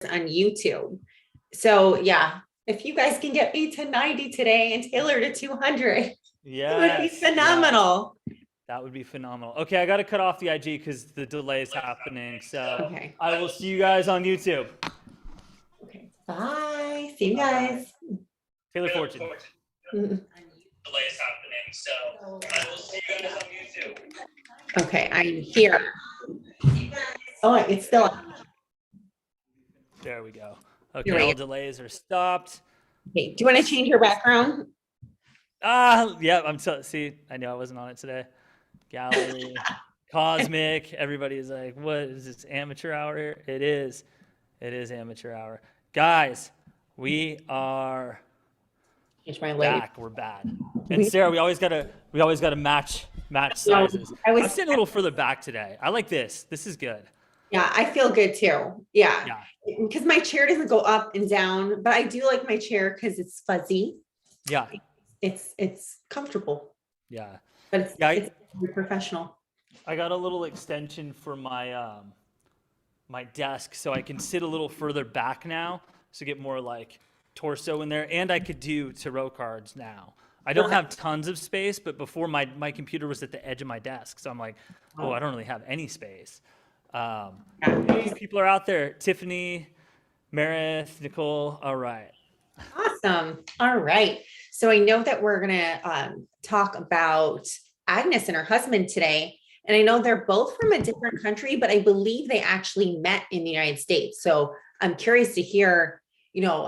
on YouTube. So yeah, if you guys can get me to 90 today and Taylor to 200, it would be phenomenal. That would be phenomenal. Okay, I got to cut off the IG because the delay is happening. So Okay. I will see you guys on YouTube. Okay. Bye. See you guys. Taylor Fortune. Delay is happening. So I will see you guys on YouTube. Okay, I'm here. Oh, it's still on. There we go. Okay, all delays are stopped. Okay, do you want to change your background? Yeah, see, I knew I wasn't on it today. Gallery, Cosmic, everybody's like, what is this, amateur hour here? It is amateur hour. Guys, we are back. We're bad. And Sarah, we always gotta match sizes. I'm sitting a little further back today. I like this. This is good. Yeah, I feel good too. Yeah. Because my chair doesn't go up and down, but I do like my chair because it's fuzzy. Yeah. It's comfortable. Yeah. But it's very professional. I got a little extension for my my desk so I can sit a little further back now to get more like torso in there, and I could do tarot cards now. I don't have tons of space, but before my computer was at the edge of my desk, so I'm like, oh, I don't really have any space. People are out there. Tiffany, Meredith, Nicole. All right. Awesome. All right. So I know that we're gonna talk about Agnes and her husband today. And I know they're both from a different country, but I believe they actually met in the United States. So I'm curious to hear,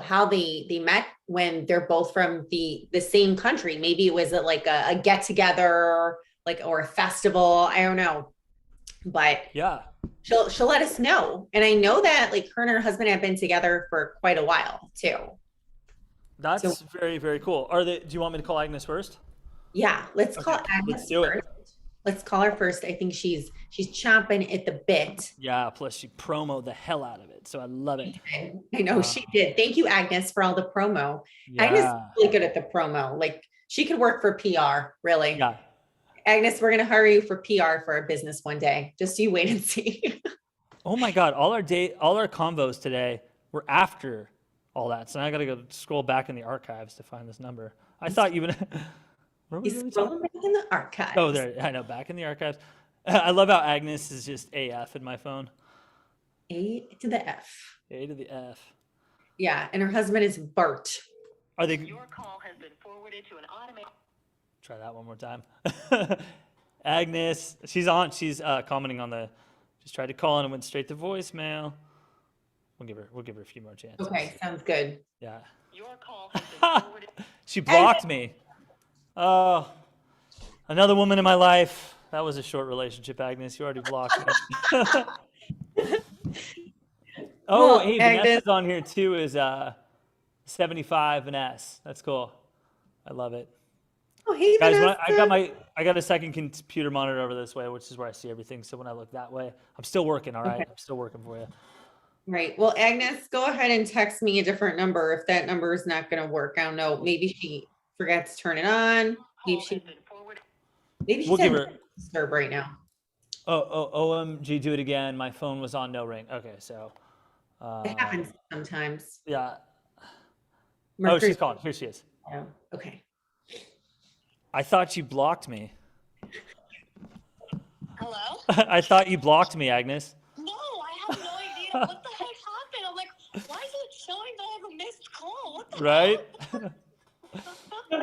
how they met when they're both from the same country. Maybe it was like a get together, or a festival. I don't know, but yeah, she'll let us know. And I know that her and her husband have been together for quite a while too. That's very, very cool. Do you want me to call Agnes first? Yeah, let's call Agnes. Let's do it. Let's call her first. I think she's chomping at the bit. Yeah, plus she promoed the hell out of it, so I love it. I know she did. Thank you, Agnes, for all the promo. Yeah. Agnes is really good at the promo. She could work for PR, really. Yeah. Agnes, we're gonna hire you for PR for our business one day. Just you wait and see. Oh my God! All our convos today were after all that, so now I got to go scroll back in the archives to find this number. I thought you would. He's scrolling back in the archives. Oh, there. I know, back in the archives. I love how Agnes is just AF in my phone. A to the F. A to the F. Yeah, and her husband is Bart. Are they? Your call has been forwarded to an automated. Try that one more time. Agnes, she's on. She's commenting on the. Just tried to call and it went straight to voicemail. We'll give her a few more chances. Okay, sounds good. Yeah. Your call has been forwarded. She blocked me. Oh, another woman in my life. That was a short relationship, Agnes. You already blocked me. Oh, hey, Vanessa's on here too. Is 75 Vanessa. That's cool. I love it. Oh, hey, guys, Vanessa. I got a second computer monitor over this way, which is where I see everything. So when I look that way, I'm still working. All right, I'm still working for you. Right. Well, Agnes, go ahead and text me a different number if that number is not going to work. I don't know. Maybe she forgot to turn it on. Maybe she's we'll give her disturb right now. Oh, OMG, do it again. My phone was on no ring. Okay, so it happens sometimes. Yeah. Oh, she's calling. Here she is. Oh, okay. I thought you blocked me. Hello? I thought you blocked me, Agnes. No, I have no idea what the heck happened. I'm like, why is it showing that I have a missed call? What the hell?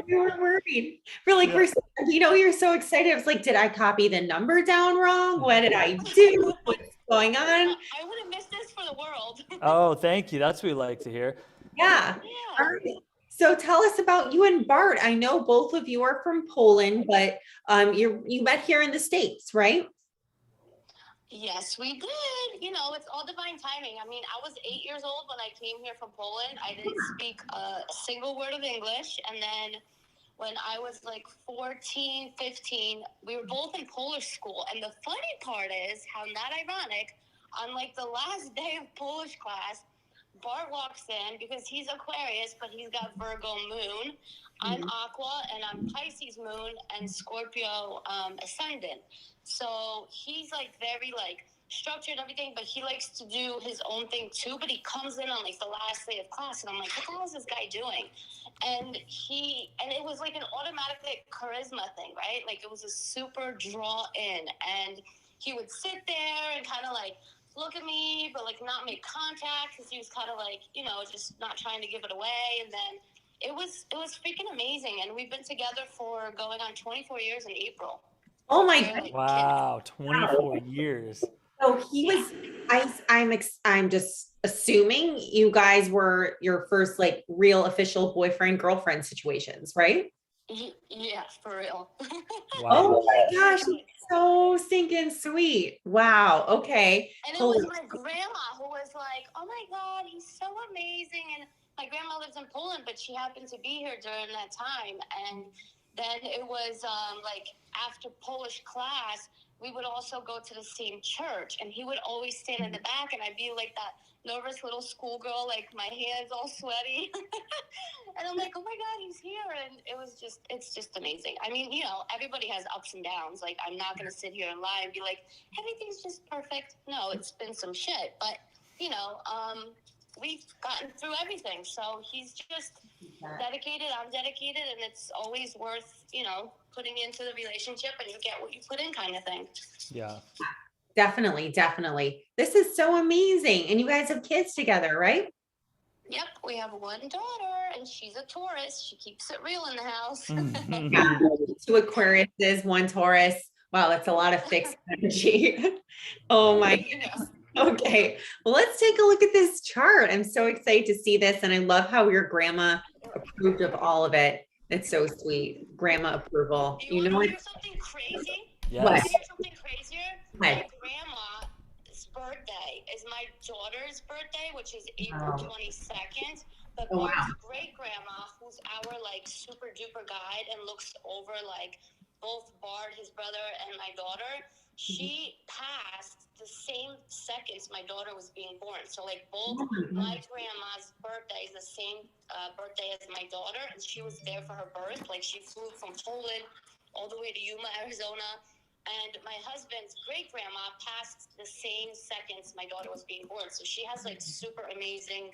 We were worried. We're like, you're so excited. I was like, did I copy the number down wrong? What did I do? What's going on? I wouldn't miss this for the world. Oh, thank you. That's what we like to hear. Yeah. All right. So tell us about you and Bart. I know both of you are from Poland, but you met here in the States, right? Yes, we did. It's all divine timing. I mean, I was 8 years old when I came here from Poland. I didn't speak a single word of English. And then when I was like 14, 15, we were both in Polish school. And the funny part is how not ironic, on like the last day of Polish class, Bart walks in because he's Aquarius, but he's got Virgo moon. I'm Aqua, and I'm Pisces moon and Scorpio ascendant. So he's like very like structured and everything, but he likes to do his own thing too. But he comes in on like the last day of class, and I'm like, what the hell is this guy doing? And it was like an automatic like charisma thing, right? Like it was a super draw in, and he would sit there and kind of like look at me, but like not make contact because he was kind of like, you know, just not trying to give it away. And then it was freaking amazing, and we've been together for going on 24 years in April. Oh my We're, God. like, Wow, 24 years. So he was, I'm just assuming you guys were your first like real official boyfriend girlfriend situations, right? Yeah, for real. Wow. Oh my gosh, so stinking sweet. Wow. Okay. And it was my grandma who was like, oh my God, he's so amazing. And my grandma lives in Poland, but she happened to be here during that time. And then it was like after Polish class, we would also go to the same church. And he would always stand in the back, and I'd be like that nervous little schoolgirl, like my hands all sweaty. And I'm like, oh my God, he's here. And it's just amazing. I mean, you know, everybody has ups and downs. Like, I'm not going to sit here and lie and be like, everything's just perfect. No, it's been some shit. But, you know, we've gotten through everything. So he's just dedicated. I'm dedicated. And it's always worth, you know, putting into the relationship, and you get what you put in, kind of thing. Yeah. Definitely, definitely. This is so amazing. And you guys have kids together, right? Yep, we have one daughter, and she's a Taurus. She keeps it real in the house. Yeah. Two Aquariuses, one Taurus. Wow, that's a lot of fixed energy. Oh my goodness. Okay. Well, let's take a look at this chart. I'm so excited to see this. And I love how your grandma approved of all of it. It's so sweet. Grandma approval. You know what? hear something crazy? Yes. What? You hear something crazier? What? My grandma's birthday is my daughter's birthday, which is April 22nd. But Oh, wow. Bart's great grandma, who's our like super duper guide and looks over like both Bart, his brother, and my daughter, she passed the same seconds my daughter was being born. So like both my grandma's birthday is the same birthday as my daughter, and she was there for her birth. Like she flew from Poland all the way to Yuma, Arizona. And my husband's great grandma passed the same seconds my daughter was being born. So she has like super amazing,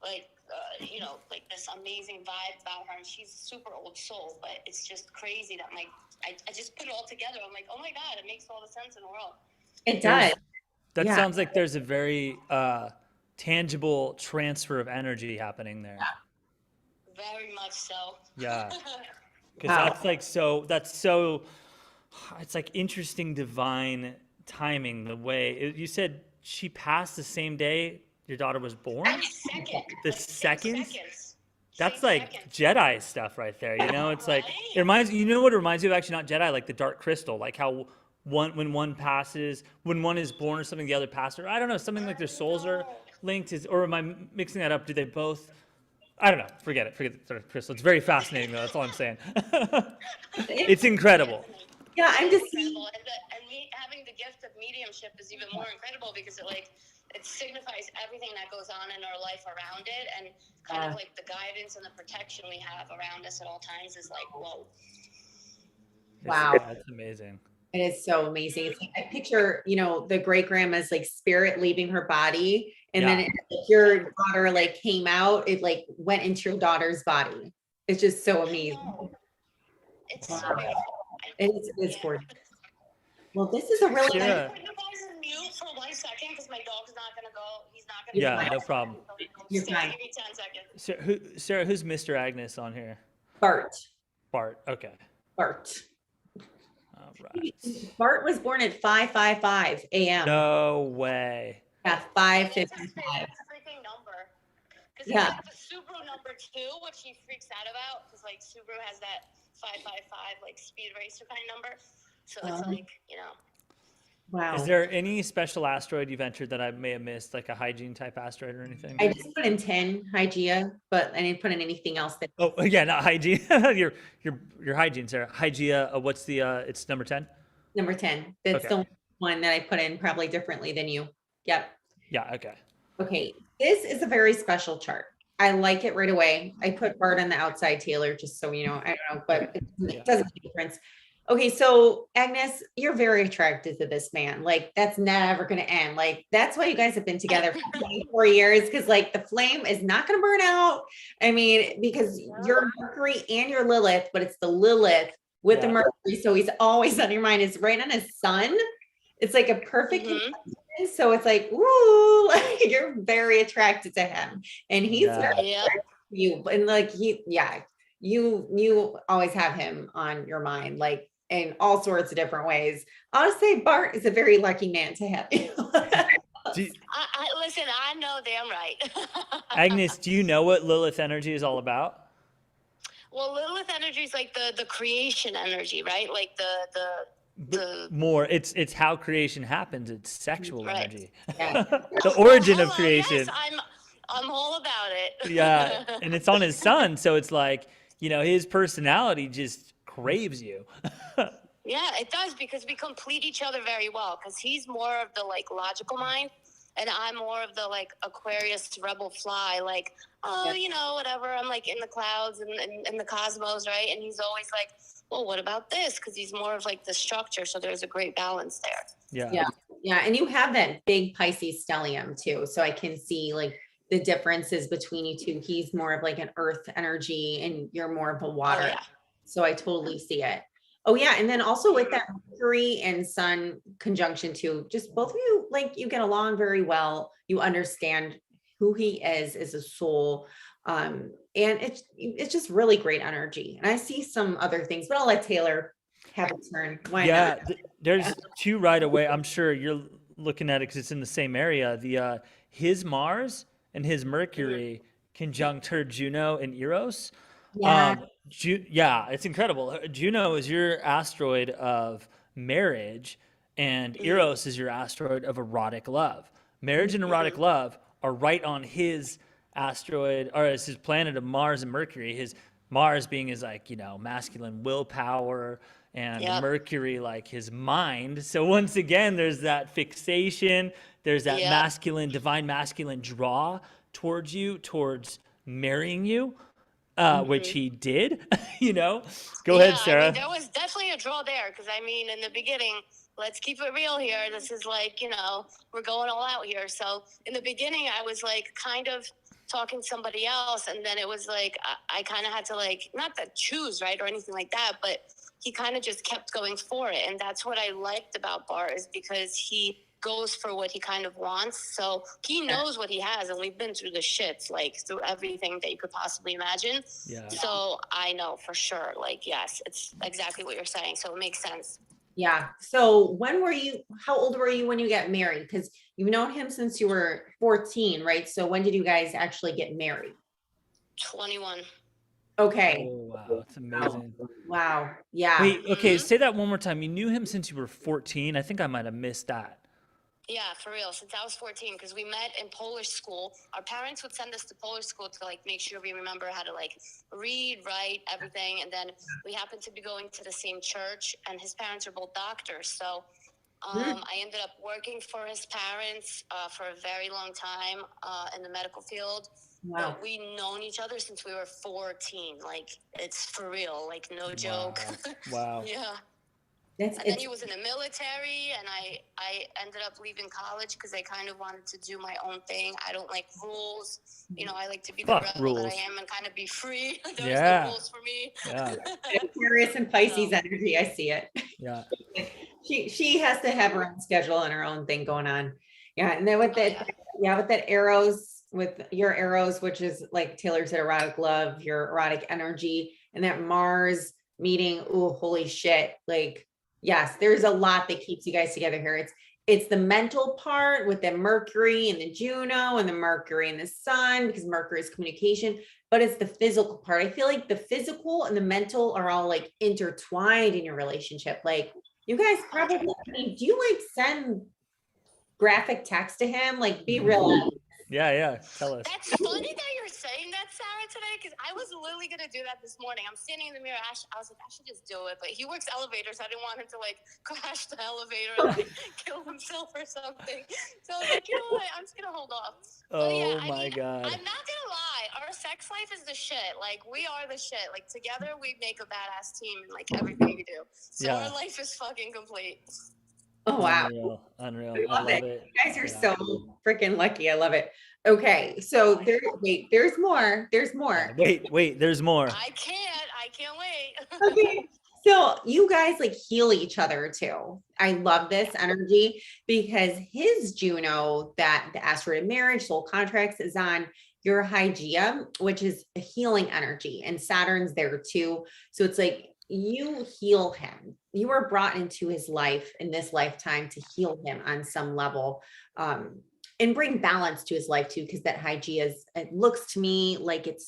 like, you know, like this amazing vibe about her. And she's a super old soul, but it's just crazy that like, I just put it all together. I'm like, oh my God, it makes all the sense in the world. It does. That Yeah. sounds like there's a very tangible transfer of energy happening there. Very much so. Yeah. Because Wow. that's so, it's like interesting divine timing, the way you said she passed the same day your daughter was born. Second. The Like, 6 seconds? seconds. That's 6 like seconds. Jedi stuff right there. You know, it's like, Right. it reminds, you know what it reminds me of, actually, not Jedi, like the Dark Crystal, like how when one passes, when one is born or something, the other passes, or I don't know, something like their souls are linked, or am I mixing that up? Do they both? I don't know. Forget the Dark Crystal. It's very fascinating though. That's all I'm saying. It's incredible. Yeah, I'm just Incredible. And me having the gift of mediumship is even more incredible because it signifies everything that goes on in our life around it, and kind of like the guidance and the protection we have around us at all times is like, whoa. Wow. That's amazing. It is so amazing. It's like, I picture, you know, the great grandma's like spirit leaving her body, and then your daughter like came out, it like went into your daughter's body. It's just so amazing. It's so Wow. beautiful. It's gorgeous. Well, this is a really Sarah. Can I put you guys in mute for 1 second because my dog's not gonna go. He's not gonna. Yeah, go. no problem. You're Stay, fine. Give me 10 seconds. Sarah, who's Mr. Agnes on here? Bart. Bart. Okay. Bart. All right. Bart was born at 5:55 a.m. No way. Yeah, It's his 5:55. freaking number. Because Yeah. it's like the Subaru number 2, which he freaks out about because like Subaru has that 555 like speed racer kind of number. So it's like, you know. Wow. Is there any special asteroid you've entered that I may have missed, like a hygiene type asteroid or anything? I just put in 10 Hygeia, but I didn't put in anything else that Oh yeah, not hygiene. your hygiene, Sarah. Hygeia. What's the? It's number 10. number 10. That's Okay. the one that I put in probably differently than you. Yep. Yeah. Okay. Okay. This is a very special chart. I like it right away. I put Bart on the outside, Taylor, just so you know. I don't know, but it Yeah. doesn't make a difference. Okay, so Agnes, you're very attracted to this man. Like, that's never going to end. Like, that's why you guys have been together for 24 years because, like, the flame is not going to burn out. I mean, because you're Mercury and you're Lilith, but it's the Lilith with the Yeah. Mercury. So he's always on your mind. It's right on his sun. It's like a perfect Mhm. connection. So it's like, woo, like, you're very attracted to him. And he's Yeah. very Yep. you. And like, you always have him on your mind. Like, in all sorts of different ways. I'll just say Bart is a very lucky man to have. Do, Listen, I know damn right. Agnes, do you know what Lilith energy is all about? Well, Lilith energy is like the creation energy, right? Like the More, it's how creation happens. It's sexual Right. energy. Yeah. The origin of Hello, creation. Yes, I'm all about it. Yeah, and it's on his sun, so it's like, his personality just craves you. Yeah, it does because we complete each other very well. Because he's more of the like logical mind, and I'm more of the like Aquarius rebel fly. Like, oh, whatever. I'm like in the clouds and in the cosmos, right? And he's always like, well, what about this? Because he's more of like the structure. So there's a great balance there. Yeah. Yeah. And you have that big Pisces stellium too. So I can see like the differences between you two. He's more of like an earth energy and you're more of a water. Oh, yeah. So I totally see it. Oh yeah. And then also with that Mercury and Sun conjunction too, just both of you, like you get along very well. You understand who he is as a soul. And it's just really great energy. And I see some other things, but I'll let Taylor have a turn. Why Yeah, not? there's two right away. I'm sure you're looking at it because it's in the same area. The his Mars and his Mercury conjunct her Juno and Eros. Yeah. Yeah, it's incredible. Juno is your asteroid of marriage, and Eros is your asteroid of erotic love. Marriage and erotic love are right on his asteroid, or it's his planet of Mars and Mercury. His Mars being his like, masculine willpower, and Yep. Mercury like his mind. So once again, there's that fixation, there's that Yep. masculine, divine masculine draw towards you, towards marrying you. Which he did, Go ahead, Sarah. I mean, there was definitely a draw there because I mean, in the beginning, let's keep it real here. This is like, we're going all out here. So in the beginning, I was like kind of talking to somebody else, and then it was like I kind of had to like not to choose, right, or anything like that, but he kind of just kept going for it, and that's what I liked about Bart is because he goes for what he kind of wants. So he knows what he has, and we've been through the shits, like through everything that you could possibly imagine. Yeah. So I know for sure, like, yes, it's exactly what you're saying. So it makes sense. Yeah. So how old were you when you got married? Because you've known him since you were 14, right? So when did you guys actually get married? 21. Okay. Oh, wow. That's amazing. Wow. Yeah. Wait, okay, say that one more time. You knew him since you were 14. I think I might have missed that. Yeah, for real. Since I was 14, because we met in Polish school. Our parents would send us to Polish school to like make sure we remember how to like read, write, everything. And then we happened to be going to the same church, and his parents are both doctors. So I ended up working for his parents for a very long time in the medical field. Wow. But we've known each other since we were 14. Like, it's for real. Like, no joke. Wow. Yeah. That's And then he was in the military, and I ended up leaving college because I kind of wanted to do my own thing. I don't like rules. I like to be the Fuck rebel rules. that I am and kind of be free. There's Yeah. no rules for me. Yeah. Aquarius and Pisces energy. I see it. Yeah. She has to have her own schedule and her own thing going on. Yeah. And then with that, yeah. with that arrows, with your arrows, which is like Taylor said, erotic love, your erotic energy, and that Mars meeting. Oh, holy shit. Like, yes, there's a lot that keeps you guys together here. It's the mental part with the Mercury and the Juno and the Mercury and the Sun, because Mercury is communication, but it's the physical part. I feel like the physical and the mental are all like intertwined in your relationship. Like, you guys probably, do you like send graphic text to him? Like, be real. Yeah. Tell us. That's funny that you're saying that, Sarah, today, because I was literally going to do that this morning. I'm standing in the mirror. I was like, I should just do it. But he works elevators. I didn't want him to, like, crash the elevator and, like, kill himself or something. So I was like, you know what? I'm just going to hold off. Oh, but, yeah, my God. I'm not going to lie. Our sex life is the shit. Like, we are the shit. Like, together we make a badass team in like everything we do. So Yeah. our life is fucking complete. Oh, wow. Unreal. I I love it. love it. You guys are Yeah. so freaking lucky. I love it. Okay. So there's more. There's Yeah. more. Wait, there's more. I can't wait. Okay. So you guys like heal each other too. I love this energy because his Juno, that the asteroid of marriage, soul contracts, is on your Hygeia, which is a healing energy, and Saturn's there too. So it's like you heal him. You were brought into his life in this lifetime to heal him on some level. And bring balance to his life too, because that Hygeia is, it looks to me like it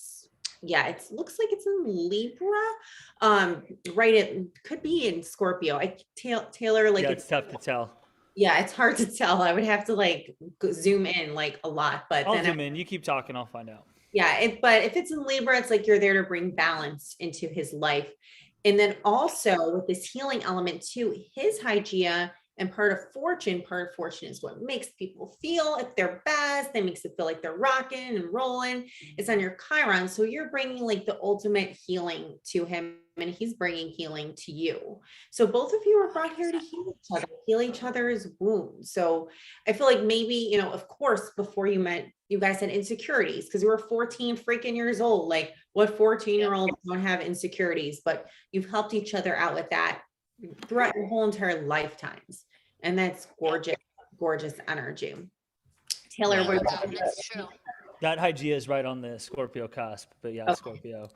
looks like it's in Libra. Right, it could be in Scorpio. Taylor, like Yeah, it's tough to tell. yeah, it's hard to tell. I would have to like zoom in like a lot, but I'll then zoom in. You keep talking, I'll find out. yeah, but if it's in Libra, it's like you're there to bring balance into his life. And then also with this healing element too, his Hygeia and part of fortune is what makes people feel at their best. That makes it feel like they're rocking and rolling. It's on your Chiron. So you're bringing like the ultimate healing to him, and he's bringing healing to you. So both of you are brought here to heal each other's wounds. So I feel like maybe, you know, of course, before you met, you guys had insecurities because you were 14 freaking years old. Like, what 14-year-olds don't have insecurities? But you've helped each other out with that throughout your whole entire lifetimes. And that's gorgeous, gorgeous energy. Taylor, That's true. That Hygeia is right on the Scorpio cusp, but yeah, Scorpio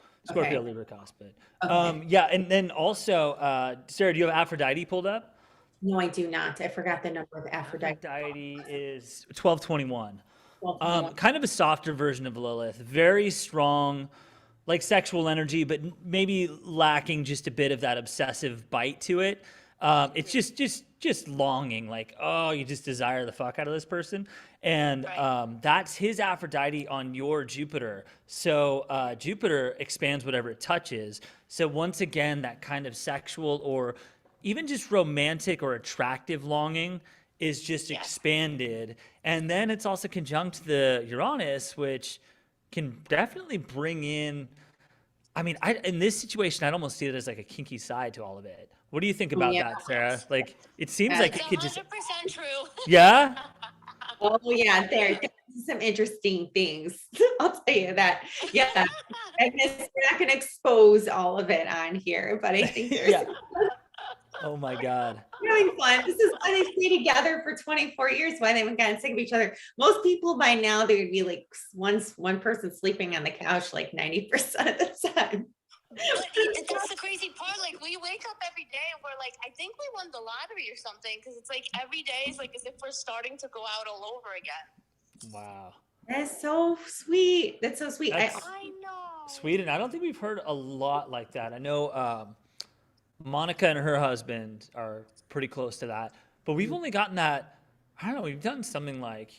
Libra cusp. But yeah, and then also, Sarah, do you have Aphrodite pulled up? No, I do not. I forgot the number of Aphrodite. Aphrodite is 1221. 12. Kind of a softer version of Lilith, very strong, like sexual energy, but maybe lacking just a bit of that obsessive bite to it. It's just longing, like, oh, you just desire the fuck out of this person. And that's his Aphrodite on your Jupiter. So Jupiter expands whatever it touches. So once again, that kind of sexual or even just romantic or attractive longing is just expanded. And then it's also conjunct the Uranus, which can definitely bring in, I mean, in this situation, I'd almost see it as like a kinky side to all of it. What do you think about that, Sarah? Like, it seems like it could just. 100% true. Yeah? Oh yeah, there's some interesting things. I'll tell you that. Yeah, I guess we're not going to expose all of it on here, but I think there's Oh my God. having fun. This is why they stay together for 24 years. Why they haven't gotten sick of each other. Most people by now, they would be like one person sleeping on the couch like 90% of the time. That's the crazy part. Like, we wake up every day and we're like, I think we won the lottery or something, because it's like every day is like as if we're starting to go out all over again. Wow. That's so sweet. That's so sweet. I know. Sweden, I don't think we've heard a lot like that. I know Monica and her husband are pretty close to that, but we've only gotten that, I don't know, we've done something like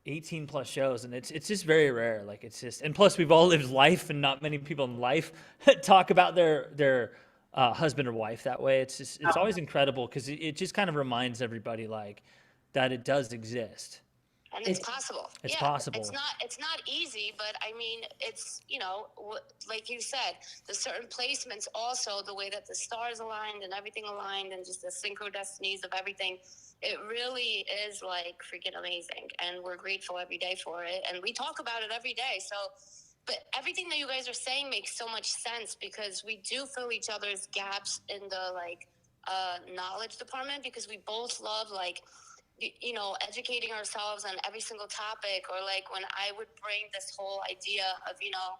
18 plus shows, and it's just very rare. Like, it's just, and plus we've all lived life, and not many people in life talk about their husband or wife that way. It's just, it's always incredible because it just kind of reminds everybody like that it does exist. And it's possible. It's possible. It's not easy, but I mean, it's, you know, like you said, the certain placements also, the way that the stars aligned and everything aligned, and just the synchrodestinies of everything. It really is like freaking amazing, and we're grateful every day for it, and we talk about it every day. So, but everything that you guys are saying makes so much sense, because we do fill each other's gaps in the like knowledge department, because we both love like, you know, educating ourselves on every single topic, or like when I would bring this whole idea of, you know,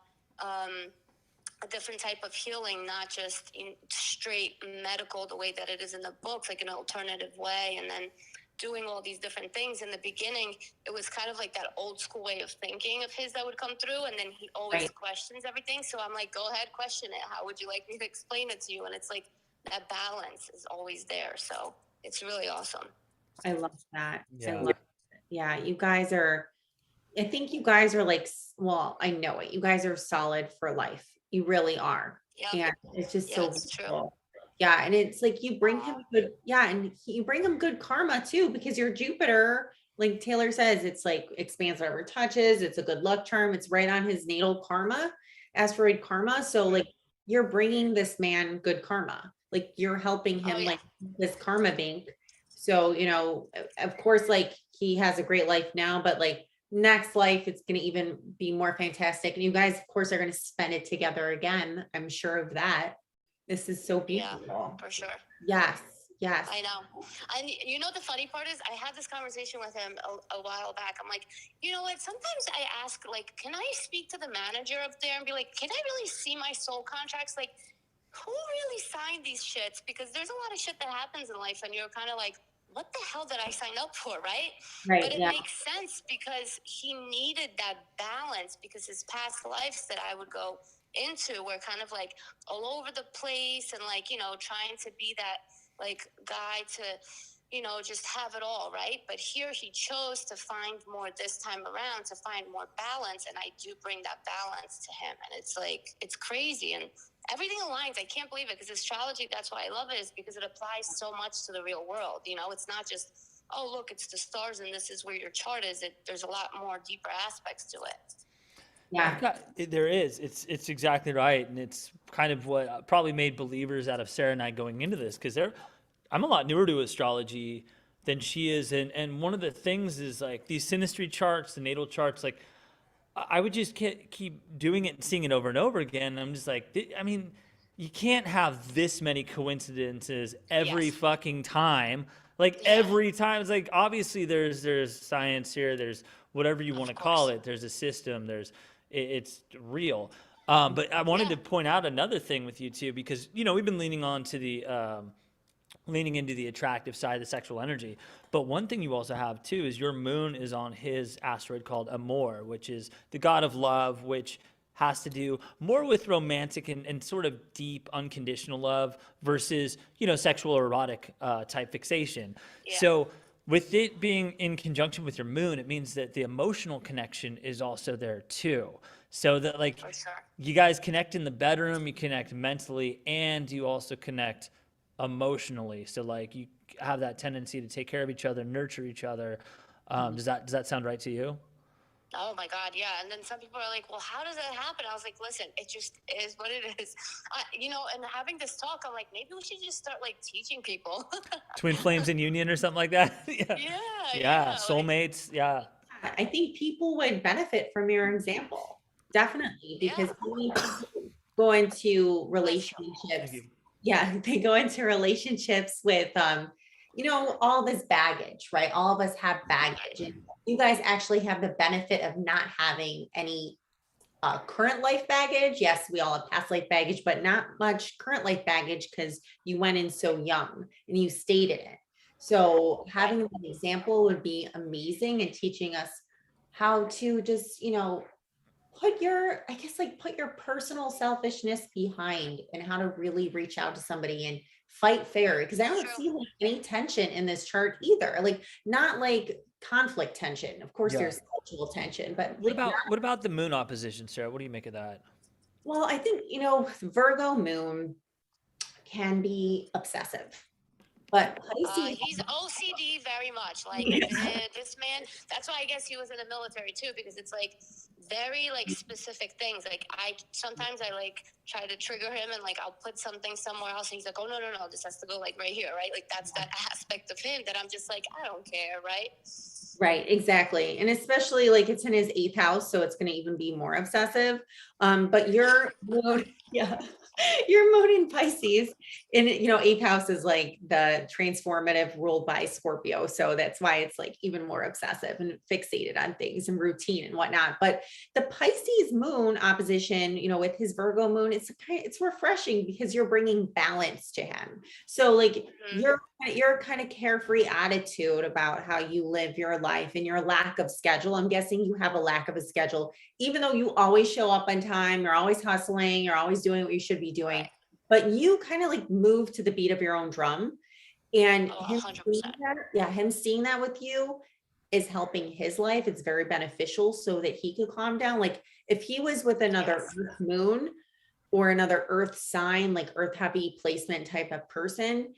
a different type of healing, not just in straight medical, the way that it is in the books, like an alternative way, and then doing all these different things. In the beginning, it was kind of like that old school way of thinking of his that would come through, and then he always questions everything. So I'm like, go ahead, question it. How would you like me to explain it to you? And it's like that balance is always there. So it's really awesome. I love that. Yeah. I love it. Yeah, you guys are, I think you guys are like, well, I know it. You guys are solid for life. You really are. Yeah. And it's just Yeah, so it's true. beautiful. Yeah. And it's like you bring him good, and you bring him good karma too, because your Jupiter like Taylor says, it's like expands whatever touches. It's a good luck charm. It's right on his natal karma, asteroid karma. So like you're bringing this man good karma. Like you're helping Oh him yeah. like this karma bank. So, of course, like he has a great life now, but like next life, it's going to even be more fantastic. And you guys, of course, are going to spend it together again. I'm sure of that. This is so Yeah, beautiful. for sure. Yes. Yes. I know. And you know, the funny part is I had this conversation with him a while back. I'm like, you know what? Sometimes I ask, like, can I speak to the manager up there and be like, can I really see my soul contracts? Like, who really signed these shits? Because there's a lot of shit that happens in life and you're kind of like, what the hell did I sign up for, right? Right. But it Yeah. makes sense because he needed that balance because his past lives that I would go into were kind of like all over the place and like, trying to be that like guy to, just have it all, right? But here he chose to find more this time around, to find more balance. And I do bring that balance to him. And it's like, it's crazy. And everything aligns. I can't believe it because astrology, that's why I love it, is because it applies so much to the real world. It's not just, oh, look, it's the stars and this is where your chart is. There's a lot more deeper aspects to it. Yeah. There is. It's exactly right, and it's kind of what probably made believers out of Sarah and I going into this because I'm a lot newer to astrology than she is, and one of the things is like these synastry charts, the natal charts, like I would just keep doing it and seeing it over and over again. I'm just like, I mean, you can't have this many coincidences every Yes. fucking time. Like Yeah. every time, it's like obviously there's science here. There's whatever you want to Of call course. it. There's a system. It's real. But I wanted Yeah. to point out another thing with you too, because we've been leaning into the attractive side of the sexual energy. But one thing you also have too is your moon is on his asteroid called Amor, which is the god of love, which has to do more with romantic and sort of deep unconditional love versus sexual or erotic type fixation. Yeah. So with it being in conjunction with your moon, it means that the emotional connection is also there too. So that like For sure. you guys connect in the bedroom, you connect mentally, and you also connect emotionally. So like you have that tendency to take care of each other, nurture each other. Does that sound right to you? Oh my God, yeah. And then some people are like, well, how does that happen? I was like, listen, it just is what it is. And having this talk, I'm like, maybe we should just start like teaching people. Twin flames in union or something like that? Yeah. Yeah, Yeah, like, soulmates. Yeah. I think people would benefit from your example. Definitely, because Yeah. so many people go into Thank relationships. you. Yeah, they go into relationships with all this baggage, right? All of us have baggage. And you guys actually have the benefit of not having any current life baggage. Yes, we all have past life baggage, but not much current life baggage because you went in so young and you stayed in it. So having an example would be amazing and teaching us how to just, put your personal selfishness behind and how to really reach out to somebody and fight fair. Because I don't True. see like any tension in this chart either. Like not like conflict tension. Of course, Yeah. there's sexual tension, but What like about what about the moon opposition, Sarah? What do you make of that? well, I think, Virgo moon can be obsessive, but Pisces, He's OCD very much. Like this man. That's why I guess he was in the military too, because it's like very like specific things. Like I like try to trigger him and like I'll put something somewhere else and he's like, oh no, this has to go like right here, right? Like that's that aspect of him that I'm just like, I don't care, right? right, exactly. And especially like it's in his eighth house, so it's going to even be more obsessive. But your moon, yeah, your moon in Pisces, and eighth house is like the transformative ruled by Scorpio. So that's why it's like even more obsessive and fixated on things and routine and whatnot. But the Pisces moon opposition, with his Virgo moon, it's refreshing because you're bringing balance to him. So like your kind of carefree attitude about how you live your life and your lack of schedule. I'm guessing you have a lack of a schedule, even though you always show up on time, you're always hustling, you're always doing what you should be doing, Right. but you kind of like move to the beat of your own drum. And Oh, him 100%. seeing that with you is helping his life. It's very beneficial so that he could calm down. Like if he was with another Yes. Earth moon or another Earth sign, like Earth heavy placement type of person,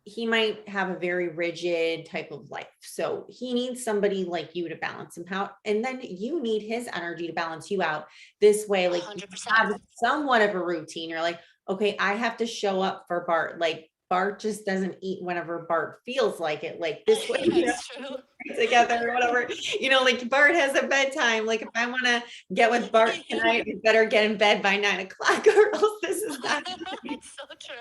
he might have a very rigid type of life. So he needs somebody like you to balance him out. And then you need his energy to balance you out. This way, like you 100%. have somewhat of a routine. You're like, okay, I have to show up for Bart. Like Bart just doesn't eat whenever Bart feels like it. Like this way, you know, That's true. together or whatever. You know, like Bart has a bedtime. Like if I want to get with Bart tonight, we better get in bed by 9 o'clock or else this is not. It's so true.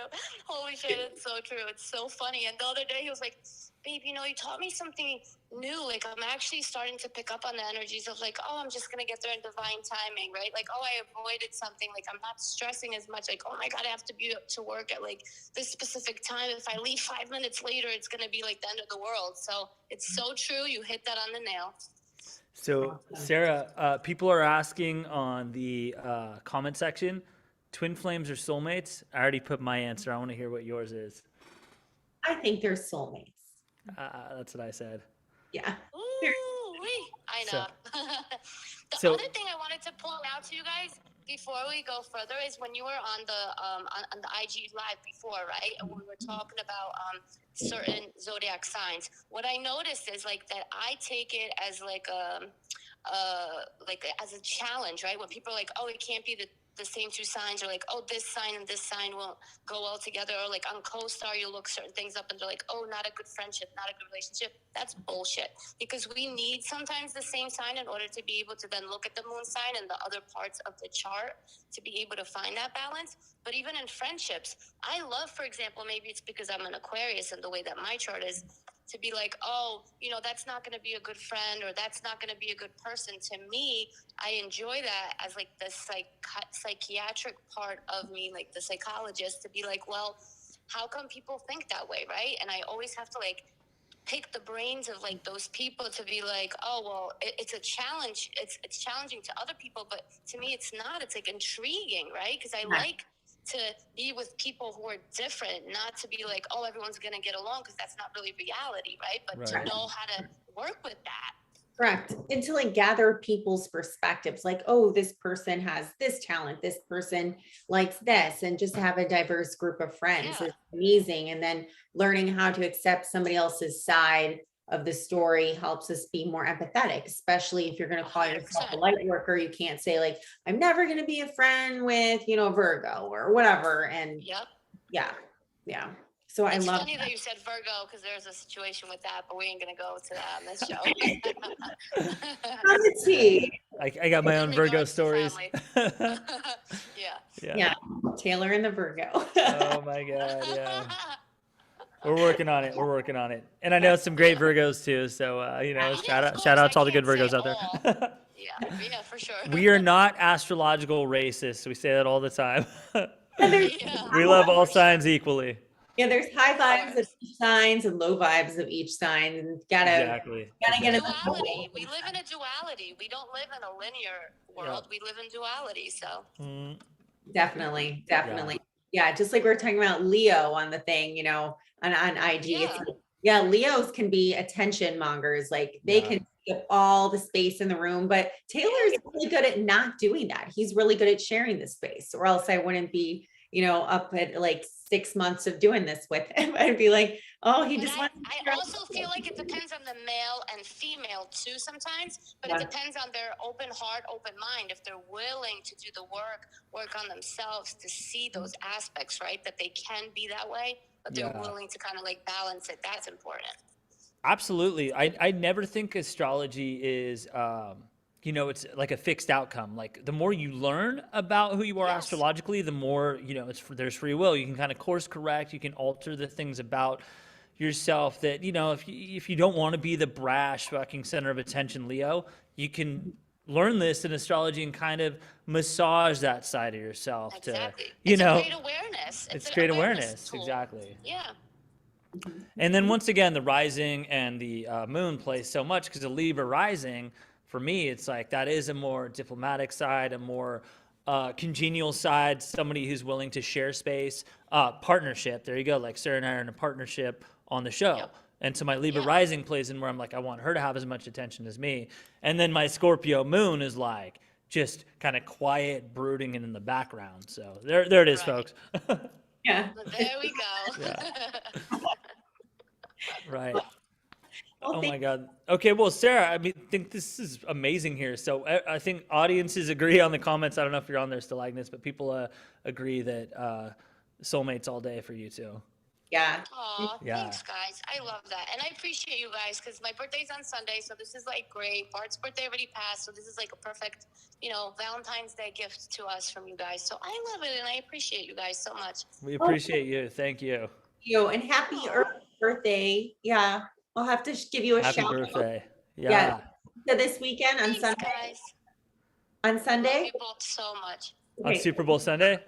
Holy shit, it's so true. It's so funny. And the other day he was like, babe, you know, you taught me something new. Like I'm actually starting to pick up on the energies of like, oh, I'm just gonna get there in divine timing, right? Like, oh, I avoided something. Like I'm not stressing as much. Like, oh my God, I have to be up to work at like this specific time. If I leave 5 minutes later, it's gonna be like the end of the world. So it's so true. You hit that on the nail. So Sarah, people are asking on the comment section, twin flames or soulmates? I already put my answer. I want to hear what yours is. I think they're soulmates. That's what I said. Yeah. Ooh-wee. I So- know. The so- other thing I wanted to point out to you guys before we go further is when you were on the IG live before, right? And we were talking about certain zodiac signs. What I noticed is like that I take it as like as a challenge, right? When people are like, oh, it can't be the same two signs, or like, oh, this sign and this sign won't go well together, or like on CoStar you look certain things up and they're like, oh, not a good friendship, not a good relationship. That's bullshit, because we need sometimes the same sign in order to be able to then look at the moon sign and the other parts of the chart to be able to find that balance. But even in friendships, I love, for example, maybe it's because I'm an Aquarius and the way that my chart is, to be like, oh, you know, that's not going to be a good friend, or that's not going to be a good person. To me, I enjoy that as like the psychiatric part of me, like the psychologist, to be like, well, how come people think that way, right? And I always have to like pick the brains of like those people to be like, oh, well, it's a challenge. It's challenging to other people, but to me, it's not. It's like intriguing, right? Because I like to be with people who are different, not to be like, oh, everyone's going to get along, because that's not really reality, right? But Right. to know how to work with that. Correct. And to like gather people's perspectives, like, oh, this person has this talent, this person likes this, and just have a diverse group of friends Yeah. is amazing. And then learning how to accept somebody else's side of the story helps us be more empathetic, especially if you're going to call yourself a 100%. light worker. You can't say like, I'm never going to be a friend with, you know, Virgo or whatever. And Yep. yeah, yeah. So I It's love funny that you said Virgo, because there's a situation with that, but we ain't going to go to that on this show. on the tea. I got my own In Virgo regards to stories. family. Yeah. Yeah. Taylor and the Virgo. Oh my God. Yeah. We're working on it. We're working on it. And I know some great Virgos too. So, you know, Yeah, shout of out, course, shout out to I all the good can't Virgos say out there. Yeah, for sure. We are not astrological racists. We say that all the time. And there's Yeah. We love all signs equally. Yeah, there's high vibes of each signs and low vibes of each sign, and gotta Exactly. gotta get it. Duality. We live in a duality. We don't live in a linear world. We live in duality. So Mm, Definitely, definitely. Yeah, just like we were talking about Leo on the thing, you know, on IG. It's Yeah. like, yeah, Leos can be attention mongers. Like they Yeah. can take up all the space in the room, but Taylor's really good at not doing that. He's really good at sharing the space, or else I wouldn't be, you know, up at like 6 months of doing this with him. I'd be like, oh, he But just wants to I share also feel like it depends on the male and female too sometimes, but Yeah. it depends on their open heart, open mind. If they're willing to do the work on themselves to see those aspects, right? That they can be that way, but they're Yeah. willing to kind of like balance it. That's important. Absolutely. I never think astrology is, you know, it's like a fixed outcome. Like the more you learn about who you are Yes. astrologically, the more, you know, there's free will. You can kind of course correct. You can alter the things about yourself that, you know, if you don't want to be the brash fucking center of attention Leo, you can learn this in astrology and kind of massage that side of yourself Exactly. to, you It's know, a great awareness. it's an great awareness. tool. Exactly. Yeah. And then once again, the rising and the moon play so much, because the Libra rising, for me, it's like that is a more diplomatic side, a more congenial side, somebody who's willing to share space, partnership. There you go. Like Sarah and I are in a partnership on the show. Yep. And so my Libra Yeah. rising plays in where I'm like, I want her to have as much attention as me. And then my Scorpio moon is like just kind of quiet, brooding, and in the background. So there it is, Right. folks. Yeah. There we go. Right. Well, Oh thank my God. Okay, well, Sarah, I mean, think this is amazing here. So I think audiences agree on the comments. I don't know if you're on there still, Agnes, but people agree that soulmates all day for you too. Yeah. Aw, Yeah. thanks, guys. I love that. And I appreciate you guys because my birthday's on Sunday. So this is like great. Bart's birthday already passed. So this is like a perfect, Valentine's Day gift to us from you guys. So I love it and I appreciate you guys so much. We appreciate you. Thank you. You and happy early birthday. Yeah. I'll have to give you a Happy shout out. birthday. Yeah. Yeah. So this weekend on Thanks, Sunday. guys. On Love Sunday. you both so much. On Okay. Super Bowl Sunday?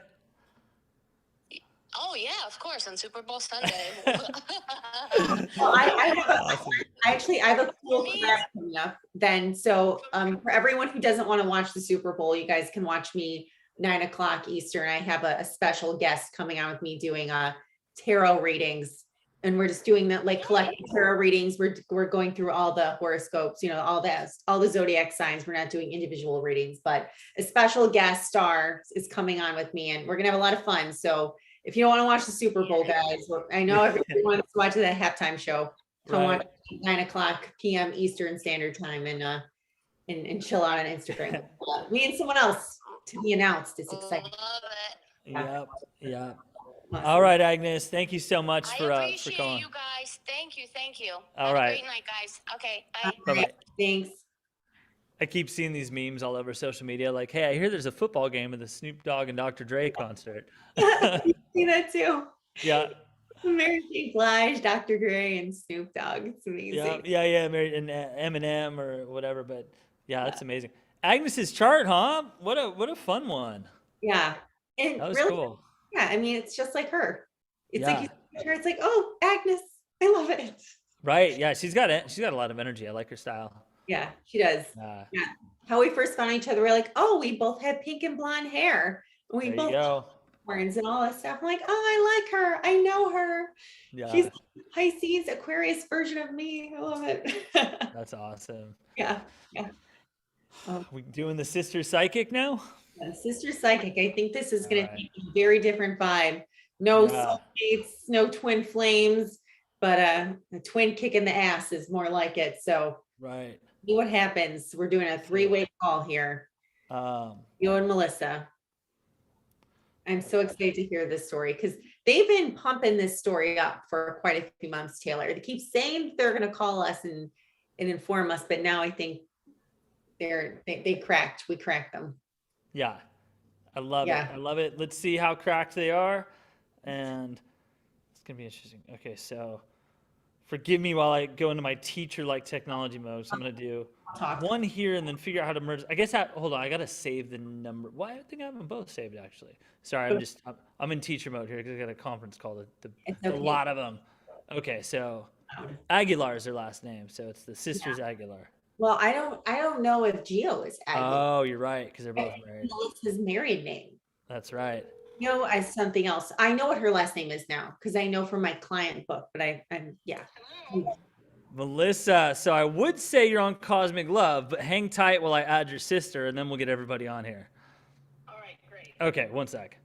Oh, yeah, of course, on Super Bowl Sunday. Well, I Awesome. I have a cool collab coming up then. So for everyone who doesn't want to watch the Super Bowl, you guys can watch me 9 o'clock Eastern. I have a special guest coming on with me doing tarot readings. And we're just doing that like collective tarot readings. We're going through all the horoscopes, all the zodiac signs. We're not doing individual readings, but a special guest star is coming on with me and we're gonna have a lot of fun. So if you don't want to watch the Super Bowl, guys, I know everybody wants to watch the halftime show. Come Right. watch 9 o'clock p.m. Eastern Standard Time and chill out on Instagram. Me and someone else to be announced. It's exciting. Love it. Yep. Yep. Awesome. All right, Agnes. Thank you so much I for appreciate calling. you guys. Thank you. Thank you. All Have right. a great night, guys. Okay, bye. Bye-bye. Thanks. I keep seeing these memes all over social media like, hey, I hear there's a football game at the Snoop Dogg and Dr. Dre concert. See that too. Yeah. Mary J. Blige, Dr. Dre, and Snoop Dogg. It's amazing. Yeah. And Eminem or whatever. But yeah, that's amazing. Agnes's chart, huh? What a fun one. Yeah. And That was really, cool. yeah, I mean, it's just like her. It's Yeah. like, you see her, it's like, oh, Agnes, I love it. Right. Yeah. She's got a lot of energy. I like her style. Yeah, she does. How we first found each other, we're like, oh, we both had pink and blonde hair. We There you both go. horns and all that stuff. I'm like, oh, I like her. I know her. Yeah. She's Pisces, Aquarius version of me. I love it. That's awesome. Yeah. We doing the sister psychic now? Sister Psychic. I think this is going All to right. take a very different vibe. No Yeah. soulmates, no twin flames, but a twin kick in the ass is more like it. So Right. see what happens. We're doing a 3-way call here. You and Melissa. I'm so excited to hear this story because they've been pumping this story up for quite a few months, Taylor. They keep saying they're going to call us and inform us, but now I think they cracked. We cracked them. Yeah. I love Yeah. it. I love it. Let's see how cracked they are. And it's going to be interesting. Okay. So forgive me while I go into my teacher-like technology mode. So I'm going to do Talk. one here and then figure out how to merge. I guess hold on. I got to save the number. Well, I think I have them both saved actually. Sorry. I'm in teacher mode here because I got a conference call. It's A okay. lot of them. Okay. So Aguilar is their last name. So it's the sisters Aguilar. Well, I don't know if Gio is Agnes. Oh, you're right. Because they're both married. Melissa's married name. That's right. As something else. I know what her last name is now because I know from my client book, but I'm yeah. Melissa, so I would say you're on Cosmic Love, but hang tight while I add your sister, and then we'll get everybody on here. All right, great. Okay, one sec.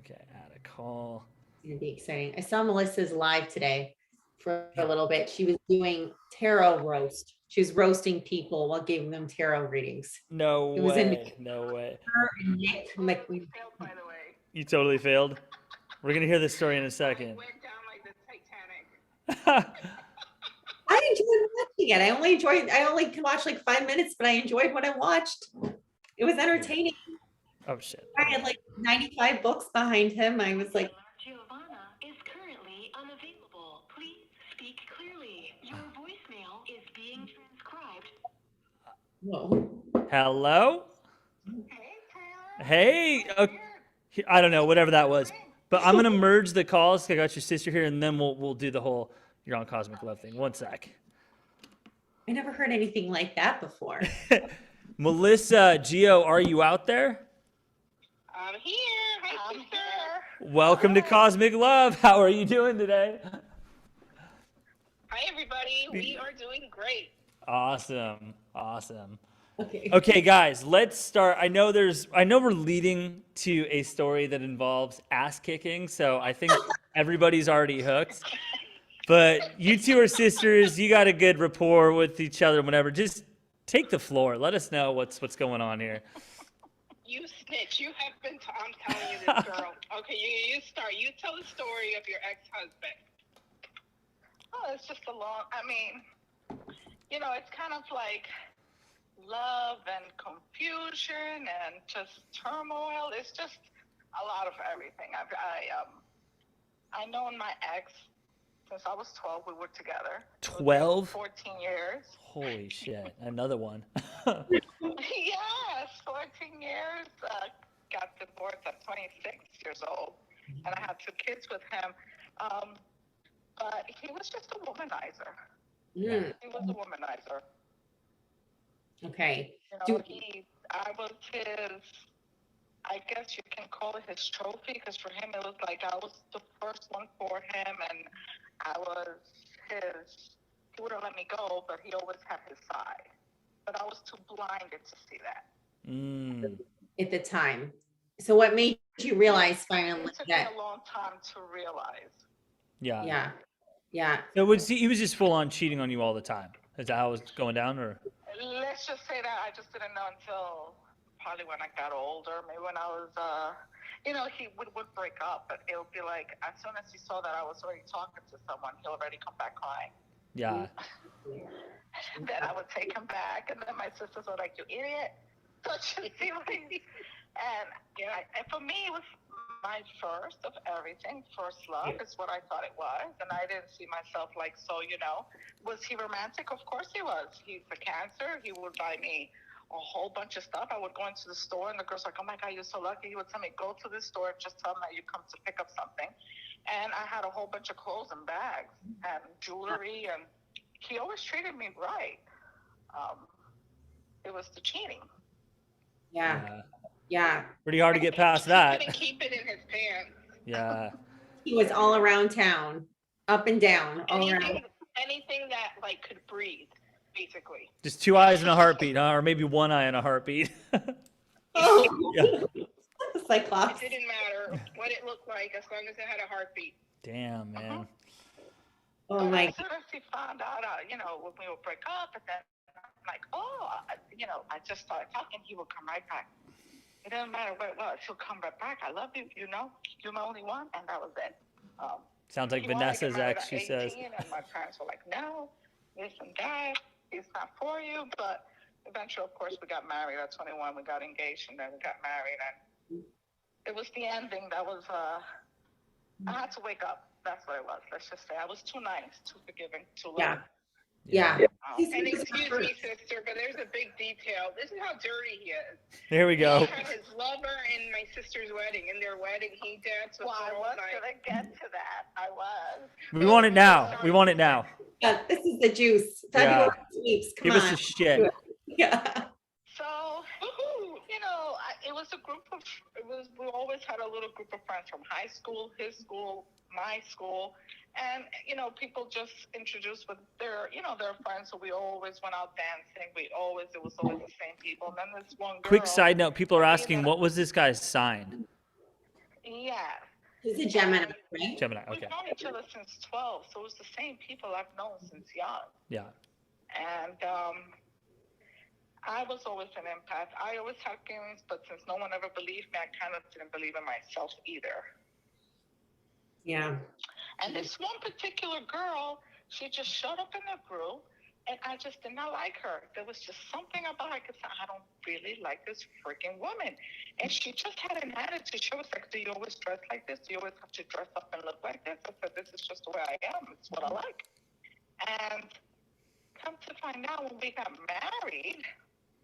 Okay, add a call. It's gonna be exciting. I saw Melissa's live today for a little bit. She was doing tarot roast. She was roasting people while giving them tarot readings. No It was in way. No way. Her and Nick, like, Failed, by the way. You totally failed. We're gonna hear this story in a second. Went down like the Titanic. I enjoyed watching it. I only can watch like 5 minutes, but I enjoyed what I watched. It was entertaining. Oh shit. I had like 95 books behind him. I was like, Giovanna is currently unavailable. Please speak clearly. Your voicemail is being transcribed. whoa. Hello? Hey, Taylor. Hey. I don't know, whatever that was. But I'm gonna merge the calls. I got your sister here, and then we'll do the whole you're on Cosmic Love thing. One sec. I never heard anything like that before. Melissa, Gio, are you out there? I'm here. Hi, sister. Welcome to Cosmic Love. How are you doing today? Hi, everybody. We are doing great. Awesome. Awesome. Okay. Okay, guys, let's start. I know we're leading to a story that involves ass kicking, so I think everybody's already hooked. But you two are sisters. You got a good rapport with each other. Whatever. Just take the floor. Let us know what's going on here. You snitch. You have been. I'm telling you this, girl. Okay, you start. You tell the story of your ex-husband. Oh, it's just a long. I mean, it's kind of like love and confusion and just turmoil. It's just a lot of everything. I known my ex since I was 12. We were together. 12? 14 years. Holy shit! Another one. Yes, 14 years. Got divorced at 26 years old, and I had 2 kids with him. But he was just a womanizer. Mm, He was a womanizer. okay. I was his, I guess you can call it his trophy, because for him it was like I was the first one for him, and I was his, he wouldn't let me go, but he always had his side. But I was too blinded to see that. Mm. At the time. So what made you realize finally It took me that? a long time to realize. Yeah. Yeah. Yeah. So he was just full on cheating on you all the time. Is that how it was going down, or? Let's just say that I just didn't know until probably when I got older. Maybe when I was, he would break up, but it would be like as soon as he saw that I was already talking to someone, he'll already come back crying. Yeah. Then I would take him back, and then my sisters were like, "You idiot!" Don't you see what I mean? And and for me, it was my first of everything. First love is what I thought it was, and I didn't see myself like so. Was he romantic? Of course he was. He's a Cancer. He would buy me a whole bunch of stuff. I would go into the store, and the girl's like, "Oh my God, you're so lucky." He would tell me, "Go to the store, just tell them that you come to pick up something." And I had a whole bunch of clothes and bags and jewelry, and he always treated me right. It was the cheating. Yeah. Yeah. Pretty hard to get past that. He couldn't keep it in his pants. Yeah. He was all around town, up and down, all around. Anything that could breathe, basically. Just 2 eyes and a heartbeat, huh? Or maybe 1 eye and a heartbeat. Oh, Yeah. Cyclops. It didn't matter what it looked like as long as it had a heartbeat. Damn, man. Oh my. As soon as he found out, when we would break up, and then I'm like, I just started talking. He would come right back. It doesn't matter what it was. He'll come right back. I love you. You're my only one, and that was it. Sounds like He wanted to get Vanessa's married ex, at she says. 18, and my parents were like, "No, this and that. He's not for you." But eventually, of course, we got married at 21. We got engaged, and then we got married, and it was the ending that was. I had to wake up. That's what it was. Let's just say I was too nice, too forgiving, too loving. Yeah. And excuse me, sister, but there's a big detail. This is how dirty he is. There we He go. had his lover in my sister's wedding. In their wedding, he danced with Well, I her all was night. gonna get to that. I was. We want it now. We want it now. Yeah, this is the juice. Yeah. February sweeps. Come Give on. us the shit. Yeah. So, it was a group of. We always had a little group of friends from high school, his school, my school, and people just introduced with their friends. So we always went out dancing. It was always the same people. And then this one girl. Quick side note, people are asking, what was this guy's sign? Yeah. He's a Gemini, right? Gemini, We've okay. known each other since 12, so it was the same people I've known since young. Yeah. And I was always an empath. I always had feelings, but since no one ever believed me, I kind of didn't believe in myself either. Yeah. And this one particular girl, she just showed up in the group, and I just did not like her. There was just something about her. I don't really like this freaking woman. And she just had an attitude. She was like, "Do you always dress like this? Do you always have to dress up and look like this?" I said, "This is just the way I am. It's what I like." And come to find out, when we got married,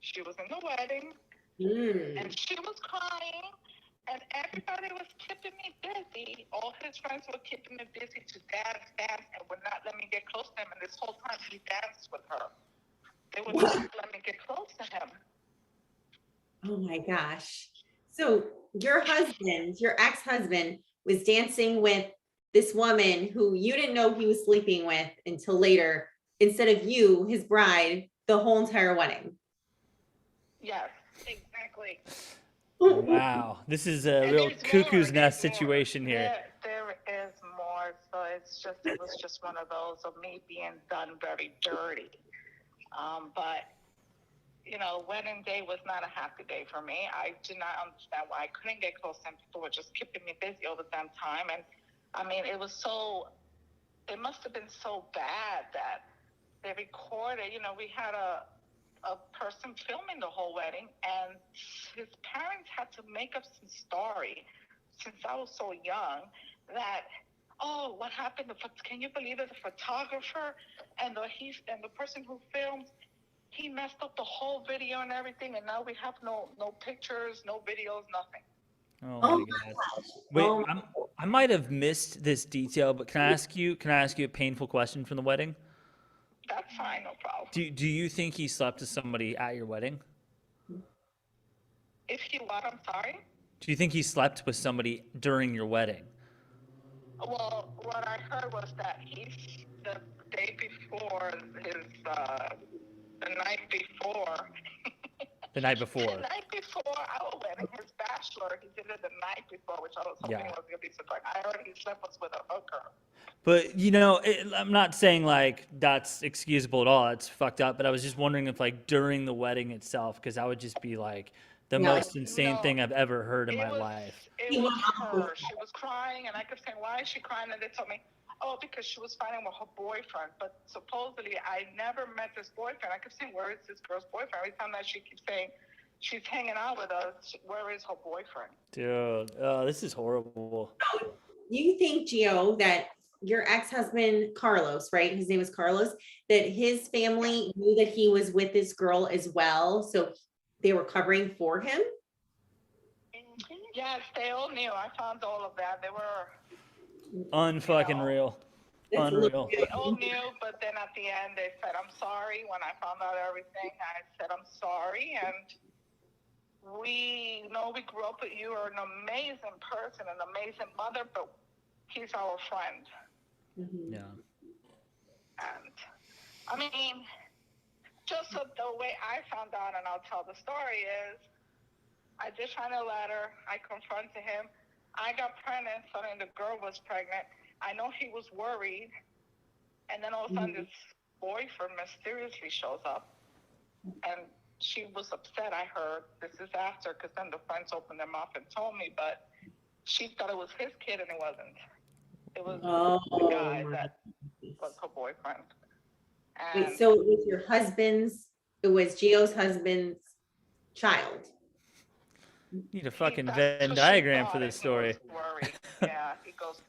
she was in the wedding, Mm. and she was crying, and everybody was keeping me busy. All his friends were keeping me busy to dance, and would not let me get close to him. And this whole time, he danced with her. They would not let me get close to him. Oh my gosh. So your husband, your ex-husband, was dancing with this woman who you didn't know he was sleeping with until later, instead of you, his bride, the whole entire wedding. Yes. Exactly. Wow. This is a And real there's cuckoo's more, nest there's more. situation here. There is more. So it's was just one of those of me being done very dirty. But you know, wedding day was not a happy day for me. I did not understand why I couldn't get close, and people were just keeping me busy all the damn time. And I mean, it must have been so bad that they recorded. You know, we had a person filming the whole wedding, and his parents had to make up some story since I was so young that, oh, what happened? Can you believe it? The photographer and the person who filmed, he messed up the whole video and everything, and now we have no pictures, no videos, nothing. Oh Oh my my God. Wait, Oh, I might have missed this detail, but can I ask you a painful question from the wedding? That's fine, no problem. Do you think he slept with somebody at your wedding? If you what? I'm sorry. Do you think he slept with somebody during your wedding? Well, what I heard was that the day before the night before. The night before. The night before our wedding, his bachelor, he did it the night before, which I was hoping Yeah. was going to be surprised. I heard he slept with a hooker. But you know, I'm not saying like that's excusable at all. It's fucked up. But I was just wondering if like during the wedding itself, because that would just be like the Yeah, most insane no, thing I've ever heard in It my was, life. it was her. She was crying, and I kept saying, why is she crying? And they told me, oh, because she was fighting with her boyfriend. But supposedly, I never met this boyfriend. I kept saying, where is this girl's boyfriend? Every time that she keeps saying she's hanging out with us, where is her boyfriend? Dude, this is horrible. you think, Gio, that your ex-husband, Carlos, right? His name was Carlos, that his family knew that he was with this girl as well. So they were covering for him? Yes, they all knew. I found all of that. They were, Unfucking real. That's a little- Unreal. they all knew, but then at the end they said, I'm sorry. When I found out everything, I said, I'm sorry. And we know we grew up with you. You're an amazing person, an amazing mother, but he's our friend. Mhm. Yeah. And I mean, just so the way I found out, and I'll tell the story, is I did find a letter. I confronted him. I got pregnant, so then the girl was pregnant. I know he was worried. And then all of a sudden, this boyfriend mysteriously shows up. And she was upset, I heard. This is after, because then the friends opened their mouth and told me, but she thought it was his kid, and it wasn't. It was the guy Oh, that was her boyfriend. wait, And so it was your husband's, it was Gio's husband's child. Need a fucking that's Venn what she diagram thought, for and this he story. was worried. Yeah, he goes,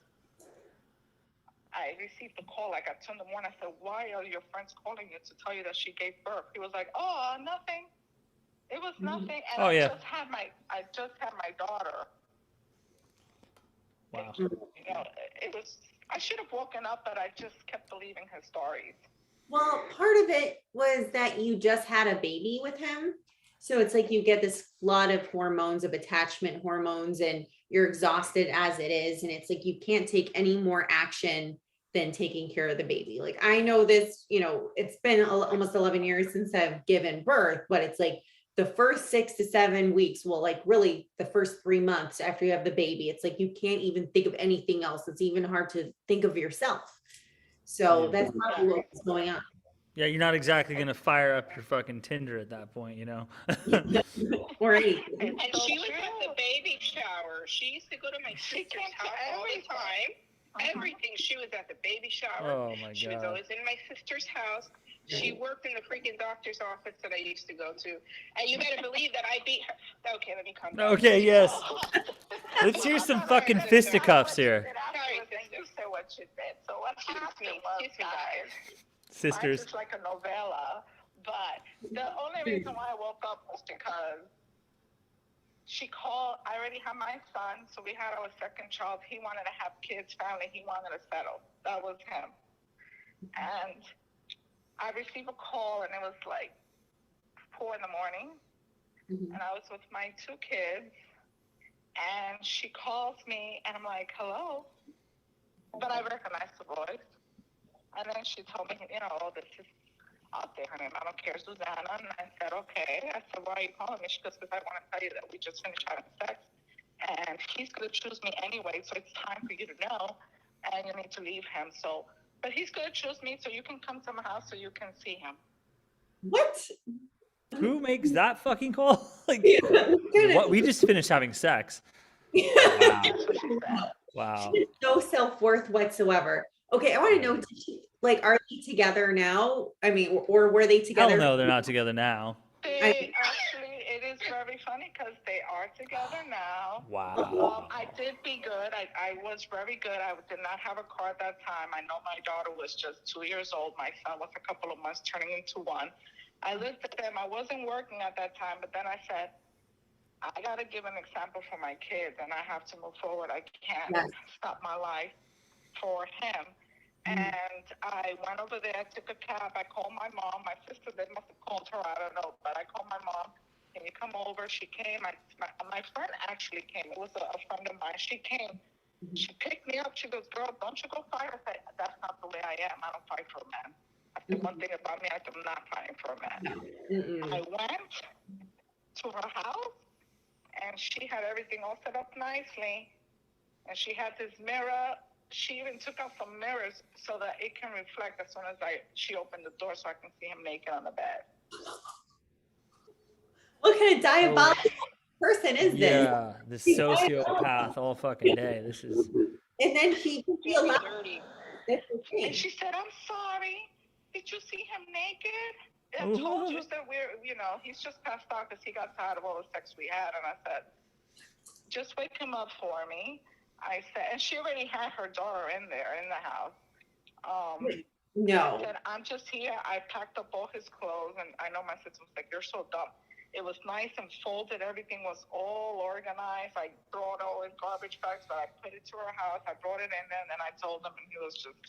I received a call like at 2 in the morning. I said, why are your friends calling you to tell you that she gave birth? He was like, oh, nothing. It was nothing. And Oh, yeah. I just had my daughter. Wow. You know, it was, I should have woken up, but I just kept believing his stories. Well, part of it was that you just had a baby with him. So it's like you get this flood of hormones, of attachment hormones, and you're exhausted as it is. And it's like you can't take any more action than taking care of the baby. Like I know this, you know, it's been almost 11 years since I've given birth, but it's like the first 6 to 7 weeks, well, like really the first 3 months after you have the baby, it's like you can't even think of anything else. It's even hard to think of yourself. So Yeah. that's probably what was going on. Yeah, you're not exactly gonna fire up your fucking Tinder at that point, you know? Or anything. And So she was true. at the baby shower. She used to go to my sister's came to house all the everything. time. Uh-huh. Everything. She was at the baby shower. Oh my She was God. always in my sister's house. She worked in the freaking doctor's office that I used to go to. And you better believe that I beat her. Okay, let me calm down. Okay, yes. Let's hear some fucking fisticuffs here. Afterwards, then you say what you did. So what happened was, Excuse me, guys, Sisters. mine's just like a novella. But the only reason why I woke up was because she called. I already had my son, so we had our second child. He wanted to have kids, family. He wanted to settle. That was him. And I received a call, and it was like 4 in the morning, Mhm. and I was with my 2 kids, and she calls me, and I'm like, hello? But I recognized the voice. And then she told me, you know, oh, this is out there, honey. I don't care, Susanna. And I said, okay. I said, why are you calling me? She goes, because I want to tell you that we just finished having sex, and he's going to choose me anyway, so it's time for you to know and you need to leave him. So, but he's going to choose me, so you can come to my house so you can see him. What? Who makes that fucking call? Like, Goodness. what? We just finished having sex. That's what she said. Wow. No self-worth whatsoever. Okay, I want to know, did she, like, are they together now? I mean, or were they Hell together? no, they're not together now. They actually, it is very funny because they are together now. Wow. I did be good. I was very good. I did not have a car at that time. I know my daughter was just 2 years old. My son was a couple of months turning into 1. I looked at them. I wasn't working at that time, but then I said, I got to give an example for my kids, and I have to move forward. I can't stop my life for him. And I went over there, took a cab. I called my mom. My sister, they must have called her. I don't know. But I called my mom. Can you come over? She came. My friend actually came. It was a friend of mine. She came. She picked me up. She goes, girl, don't you go fight. I said, that's not the way I am. I don't fight for a man. I said, one thing about me, I am not fighting for a man. I went to her house, and she had everything all set up nicely. And she had this mirror. She even took out some mirrors so that it can reflect as soon as she opened the door so I can see him naked on the bed. What kind of diabolical person is this? Yeah, the sociopath all fucking day. This is. And then she Very allowed dirty. this to And change. she said, I'm sorry. Did you see him naked? I told you that he's just passed out because he got tired of all the sex we had. And I said, just wake him up for me. I said, and she already had her daughter in there in the house. No. I said, I'm just here. I packed up all his clothes, and I know my sister was like, you're so dumb. It was nice and folded. Everything was all organized. I brought all in garbage bags, but I put it to her house. I brought it in there, and then I told him, and he was just,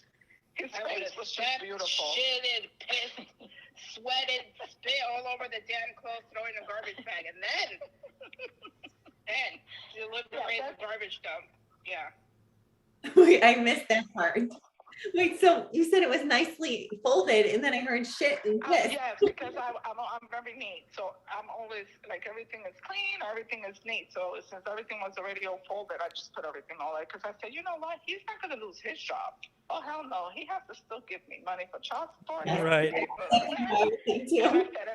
his face was just beautiful. Shitted, pissed, sweated, spit all over the damn clothes, throw in a garbage bag, and then deliver the garbage dump. Yeah. Wait, I missed that part. Wait, so you said it was nicely folded, and then I heard shit and piss. Yes, because I'm very neat. So I'm always like, everything is clean, everything is neat. So since everything was already all folded, I just put everything all there. Because I said, you know what? He's not going to lose his job. Oh, hell no. He has to still give me money for child support. Right. And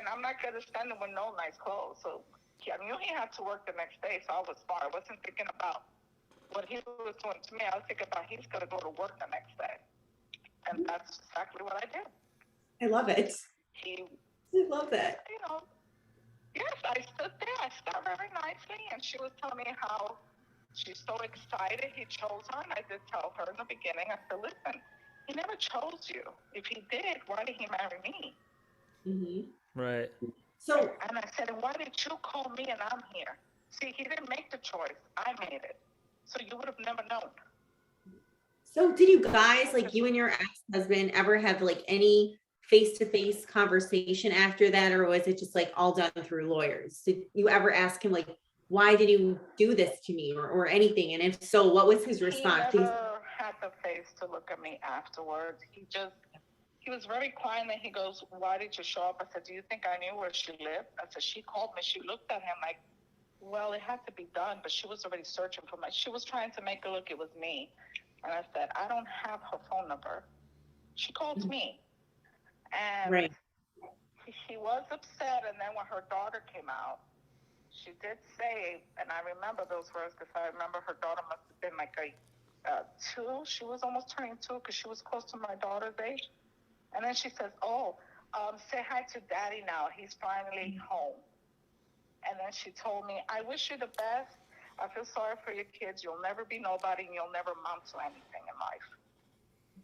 I'm not going to send him with no nice clothes. So I knew he had to work the next day, so I was smart. I wasn't thinking about what he was doing to me. I was thinking about he's going to go to work the next day. And that's exactly what I did. I love it. I love that. Yes, I stood there. I sat very nicely, and she was telling me how she's so excited he chose her. And I did tell her in the beginning, I said, listen, he never chose you. If he did, why did he marry me? Right. So, and I said, and why did you call me and I'm here? See, he didn't make the choice. I made it. So you would have never known. So did you guys, like you and your ex-husband, ever have like any face-to-face conversation after that? Or was it just like all done through lawyers? Did you ever ask him like, why did you do this to me or anything? And if so, what was his response? He never had the face to look at me afterwards. He was very quiet, and then he goes, why did you show up? I said, do you think I knew where she lived? I said, she called me. She looked at him like, well, it had to be done, but she was already searching for me. She was trying to make it look it was me. And I said, I don't have her phone number. She called me. And Right. She was upset. And then when her daughter came out, she did say, and I remember those words because I remember her daughter must have been like 2. She was almost turning 2 because she was close to my daughter's age. And then she says, say hi to Daddy now. He's finally home. And then she told me, I wish you the best. I feel sorry for your kids. You'll never be nobody, and you'll never amount to anything in life.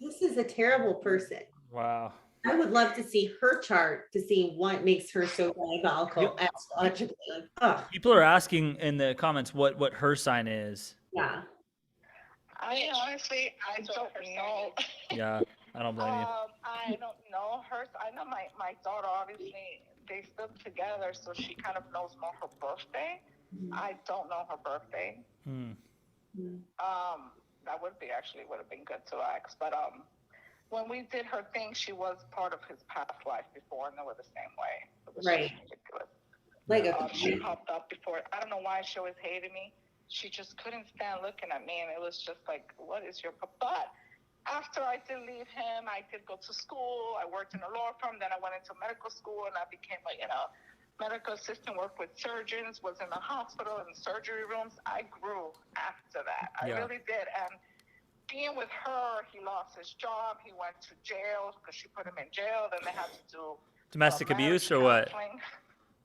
This is a terrible person. Wow. I would love to see her chart to see what makes her so diabolical. Astrologically. Like, ugh. People are asking in the comments what her sign is. Yeah. I honestly, I don't know. Yeah, I don't blame you. I don't know her. I know my daughter, obviously, they stood together, so she kind of knows more her birthday. I don't know her birthday. That would have been good to ask. But when we did her thing, she was part of his past life before, and they were the same way. It was Right. ridiculous. Like she popped up before. I don't know why she always hated me. She just couldn't stand looking at me, and it was just like, what is your... But after I did leave him, I did go to school. I worked in a law firm. Then I went into medical school, and I became a medical assistant. Worked with surgeons. Was in the hospital and surgery rooms. I grew after that. I really did. And being with her, he lost his job. He went to jail because she put him in jail. Then they had to do Domestic abuse or what?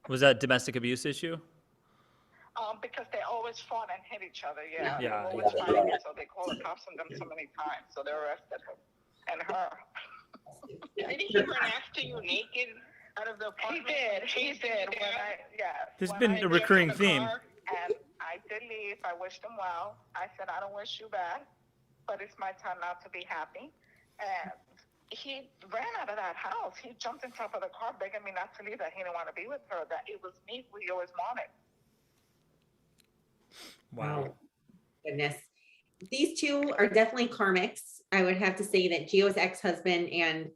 Was that domestic abuse issue? Because they always fought and hit each other. Yeah. They Yeah. were always fighting, so they called the cops on them so many times. So they arrested him and her. Did he run after you naked out of the apartment? He did. There's When been I a recurring got in the theme. car and I did leave. I wished him well. I said, I don't wish you bad, but it's my time now to be happy. And he ran out of that house. He jumped on top of the car begging me not to leave, that he didn't want to be with her, that it was me who he always wanted. Wow. Goodness. These two are definitely karmics. I would have to say that Gio's ex-husband and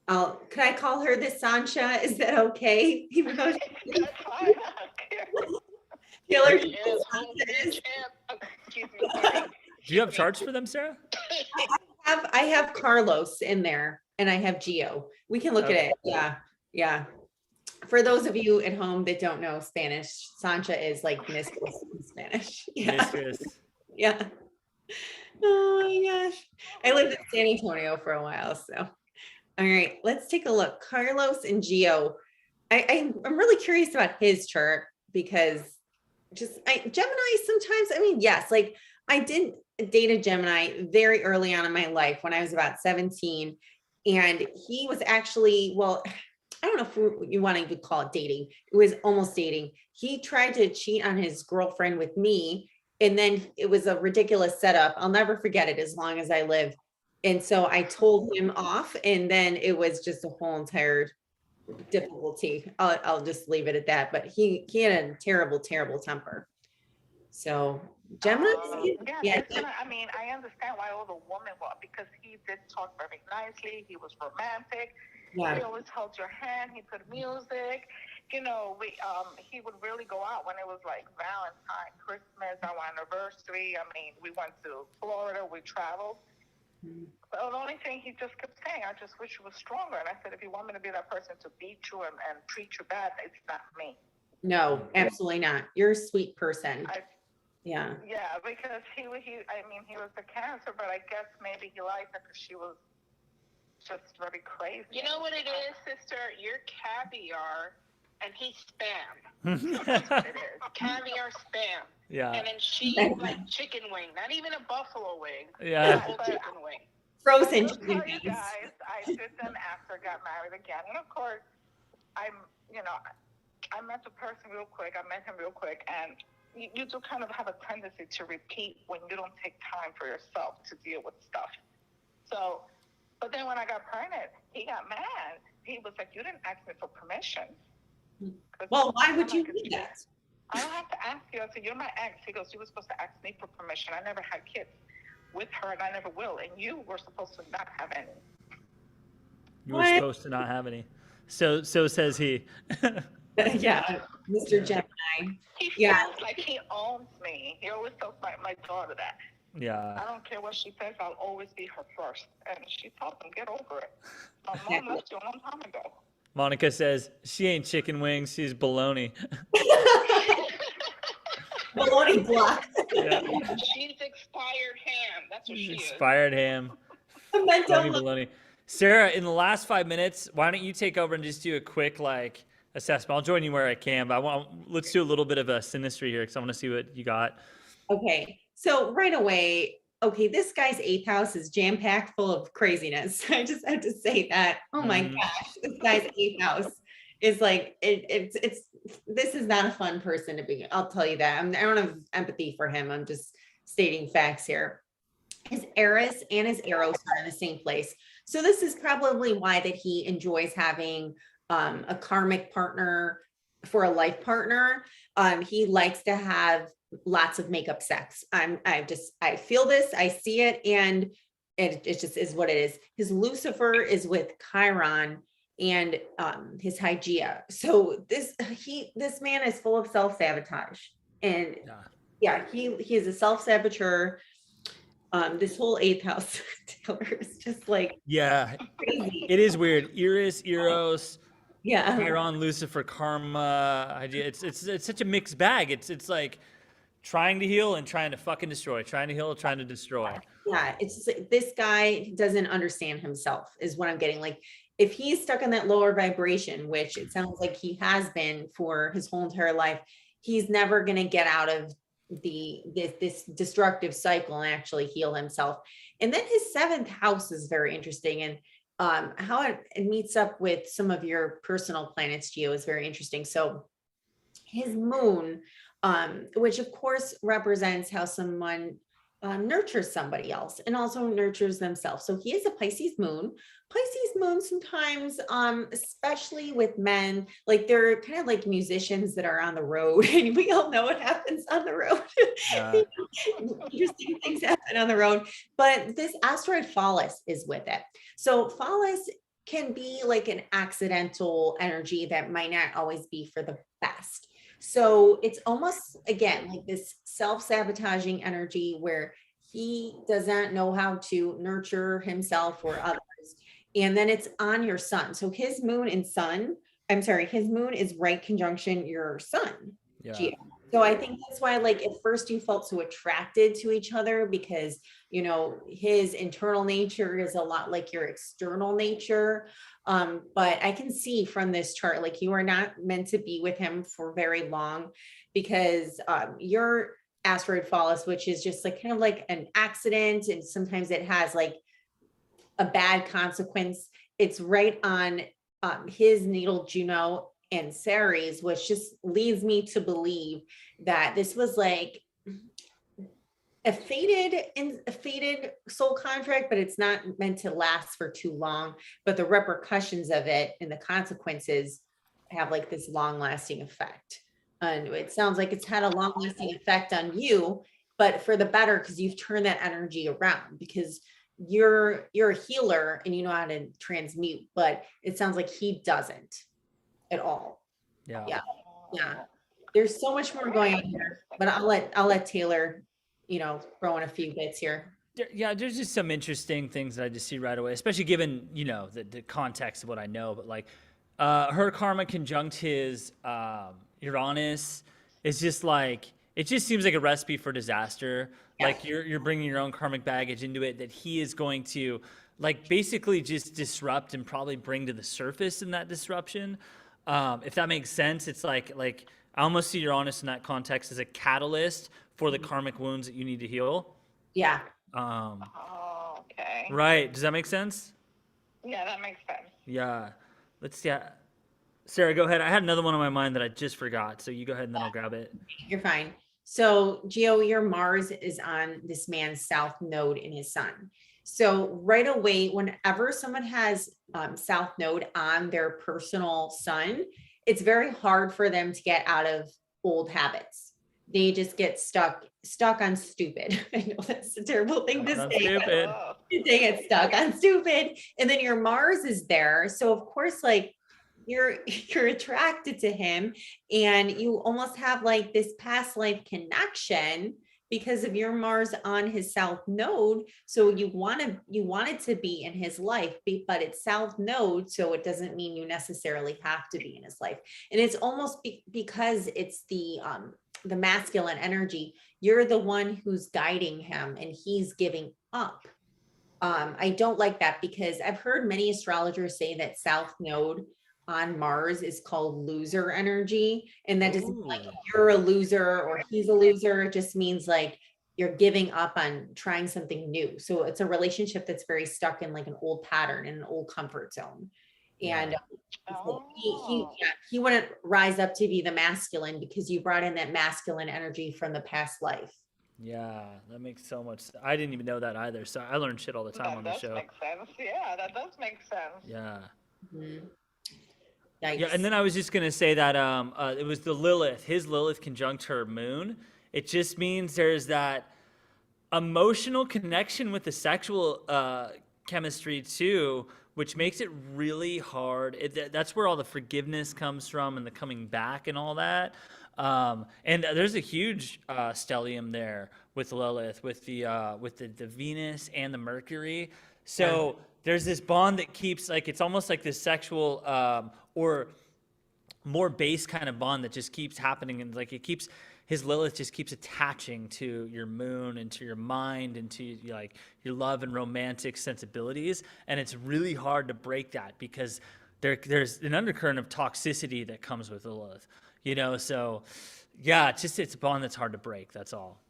could I call her the Sancha? Is that okay? Even though That's fine. I don't care. Taylor, Yes, home champ. Excuse me. Sorry. Do you have charts for them, Sarah? I have Carlos in there and I have Gio. We can look at it. Yeah. Yeah. For those of you at home that don't know Spanish, Sancha is like mistress in Spanish. Yeah. Mistress. Yeah. Oh my gosh. I lived in San Antonio for a while. So, all right, let's take a look. Carlos and Gio. I'm really curious about his chart because Gemini sometimes, I mean, yes, like I did date a Gemini very early on in my life when I was about 17. And he was actually, well, I don't know if you want to even call it dating. It was almost dating. He tried to cheat on his girlfriend with me. And then it was a ridiculous setup. I'll never forget it as long as I live. And so I told him off, and then it was just a whole entire difficulty. I'll just leave it at that. But he had a terrible, terrible temper. So Gemini, I mean, I understand why all the women were, because he did talk very nicely. He was romantic. yeah, He always held your hand. He put music. You know, he would really go out when it was like Valentine, Christmas, our anniversary. I mean, we went to Florida. We traveled. But the only thing he just kept saying, I just wish you were stronger. And I said, if you want me to be that person to beat you and treat you bad, it's not me. no, absolutely not. You're a sweet person. Yeah. Yeah, because he was a Cancer, but I guess maybe he liked her because she was just very crazy. You know what it is, sister? You're caviar and he's spam. That's what it is. Caviar spam. Yeah. And then she's like chicken wing, not even a buffalo wing. Yeah. A whole chicken wing. Frozen I'll chicken tell you wings. guys, I did them after I got married again. And of course, I met the person real quick. I met him real quick. And you do kind of have a tendency to repeat when you don't take time for yourself to deal with stuff. So, but then when I got pregnant, he got mad. He was like, you didn't ask me for permission. Well, why would you do that? I don't have to ask you. I said, you're my ex. He goes, you were supposed to ask me for permission. I never had kids with her, and I never will. And you were supposed to not have any. You were What? supposed to not have any. So says he. Yeah, Mr. Gemini. He Yeah. feels like he owns me. He always tells my daughter that. Yeah. I don't care what she says. I'll always be her first. And she tells him, get over it. My mom left you a long time ago. Monica says she ain't chicken wings, she's bologna. Bologna block. Yeah. She's expired ham. That's what she is. Expired ham. Bologna. Sarah, in the last 5 minutes, why don't you take over and just do a quick assessment? I'll join you where I can, but let's do a little bit of a synastry here because I want to see what you got. Okay, so right away, this guy's 8th house is jam-packed full of craziness. I just have to say that. Oh my gosh, this guy's 8th house is like, this is not a fun person to be. I'll tell you that. I don't have empathy for him. I'm just stating facts here. His Eris and his Eros are in the same place. So this is probably why that he enjoys having a karmic partner for a life partner. He likes to have lots of makeup sex. I feel this, I see it, and it just is what it is. His Lucifer is with Chiron and his Hygeia. So this man is full of self-sabotage. And he is a self-saboteur. This whole eighth house Taylor is just like Yeah, crazy. it is weird. Eris, Eros, Yeah. Chiron, Lucifer, Karma. It's such a mixed bag. It's like trying to heal and trying to fucking destroy. Trying to heal, trying to destroy. Yeah, it's just like this guy doesn't understand himself, is what I'm getting. Like, if he's stuck in that lower vibration, which it sounds like he has been for his whole entire life, he's never gonna get out of this destructive cycle and actually heal himself. And then his seventh house is very interesting, and how it meets up with some of your personal planets, Geo, is very interesting. So his moon, which of course represents how someone nurtures somebody else and also nurtures themselves. So he is a Pisces moon. Pisces moon sometimes, especially with men, like they're kind of like musicians that are on the road, and we all know what happens on the road. Yeah. Interesting things happen on the road, but this asteroid Pholus is with it. So Pholus can be like an accidental energy that might not always be for the best. So it's almost, again, like this self-sabotaging energy where he doesn't know how to nurture himself or others. And then it's on your sun. So his moon and sun, I'm sorry, his moon is right conjunction your sun. Yeah. Geo. So I think that's why, like, at first you felt so attracted to each other because, you know, his internal nature is a lot like your external nature. But I can see from this chart, like, you are not meant to be with him for very long because your asteroid Pholus, which is just like kind of like an accident, and sometimes it has like a bad consequence. It's right on his natal Juno and Ceres, which just leads me to believe that this was like a fated soul contract, but it's not meant to last for too long. But the repercussions of it and the consequences have like this long lasting effect. And it sounds like it's had a long lasting effect on you, but for the better, because you've turned that energy around, because you're a healer and you know how to transmute, but it sounds like he doesn't at all. Yeah. Yeah. There's so much more going on here, but I'll let Taylor, you know, throw in a few bits here. Yeah, there's just some interesting things that I just see right away, especially given, you know, the context of what I know. But like her karma conjunct his Uranus is just like, it just seems like a recipe for disaster. Yeah. Like you're bringing your own karmic baggage into it that he is going to like basically just disrupt and probably bring to the surface in that disruption. If that makes sense, it's like I almost see Uranus in that context as a catalyst for the karmic wounds that you need to heal. Yeah. Oh, okay. Right. Does that make sense? Yeah, that makes sense. Yeah. Let's see. Sarah, go ahead. I had another one on my mind that I just forgot. So you go ahead and then I'll grab it. You're fine. So Geo, your Mars is on this man's south node in his sun. So right away, whenever someone has south node on their personal sun, it's very hard for them to get out of old habits. They just get stuck on stupid. I know that's a terrible thing to That's say. stupid. They get stuck on stupid. And then your Mars is there. So of course, like you're attracted to him, and you almost have like this past life connection because of your Mars on his south node. So you want it to be in his life, but it's south node, so it doesn't mean you necessarily have to be in his life. And it's almost because it's the masculine energy. You're the one who's guiding him, and he's giving up. I don't like that because I've heard many astrologers say that south node on Mars is called loser energy. And that doesn't mean like you're a loser or he's a loser. It just means like you're giving up on trying something new. So it's a relationship that's very stuck in like an old pattern, in an old comfort zone. And he wouldn't rise up to be the masculine because you brought in that masculine energy from the past life. Yeah, that makes so much sense. I didn't even know that either. So I learn shit all the time on the show. That does make sense. Yeah, that does make sense. Yeah. Mm-hmm. Yeah, and then I was just gonna say that it was the Lilith, his Lilith conjunct her moon. It just means there's that emotional connection with the sexual chemistry too, which makes it really hard. That's where all the forgiveness comes from and the coming back and all that. And there's a huge stellium there with Lilith, with the Venus and the Mercury. So there's this bond that keeps, like, it's almost like this sexual or more base kind of bond that just keeps happening, and like his Lilith just keeps attaching to your moon and to your mind and to like your love and romantic sensibilities, and it's really hard to break that because there's an undercurrent of toxicity that comes with Lilith, so yeah, it's a bond that's hard to break, that's all.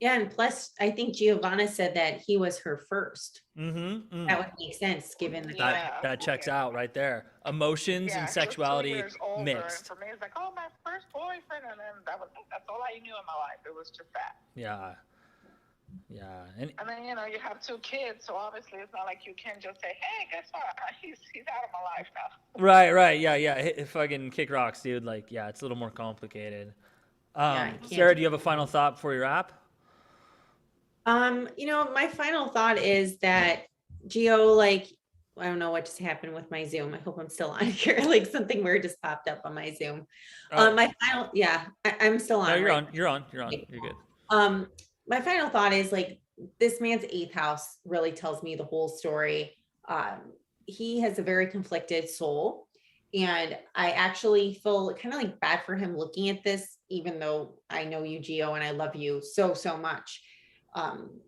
Yeah, and plus, I think Giovanna said that he was her first. Mm-hmm. That would make sense given the That checks out right there. Emotions and sexuality he was 2 years older, mixed. And for me, it's like, my first boyfriend, and then that's all I knew in my life. It was just that. Yeah. And then you have 2 kids, so obviously it's not like you can just say, hey, guess what? He's out of my life now. right, yeah. Fucking kick rocks, dude. Like, yeah, it's a little more complicated. Sarah, do you have a final thought before your app? My final thought is that Gio, like, I don't know what just happened with my Zoom. I hope I'm still on here. Like something weird just popped up on my Zoom. My final, I'm still on. No, you're right? on. You're on. You're good. My final thought is like this man's 8th house really tells me the whole story. He has a very conflicted soul, and I actually feel kind of like bad for him looking at this, even though I know you, Gio, and I love you so much.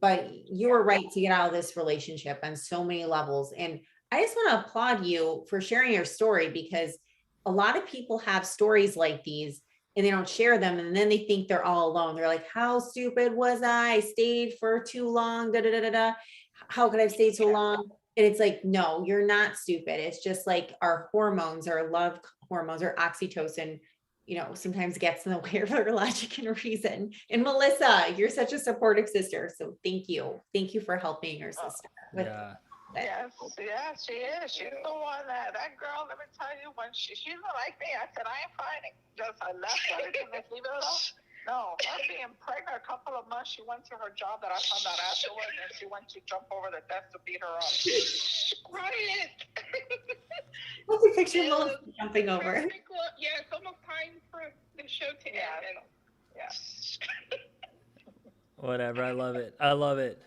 But you were right to get out of this relationship on so many levels. And I just want to applaud you for sharing your story, because a lot of people have stories like these and they don't share them. And then they think they're all alone. They're like, how stupid was I? Stayed for too long. How could I have stayed so long? And it's like, no, you're not stupid. It's just like our hormones, our love hormones, or oxytocin, sometimes gets in the way of our logic and reason. And Melissa, you're such a supportive sister. So thank you. Thank you for helping your sister. Yes, she is. She's the one that girl, let me tell you, when she's not like me, I said, I ain't fighting. I left her, just leave it alone. No, her being pregnant a couple of months, she went to her job that I found out afterwards, and she went to jump over the desk to beat her up. Quiet. What's a picture of Melissa jumping over? Yeah, it's almost time for the show to end. Whatever. I love it.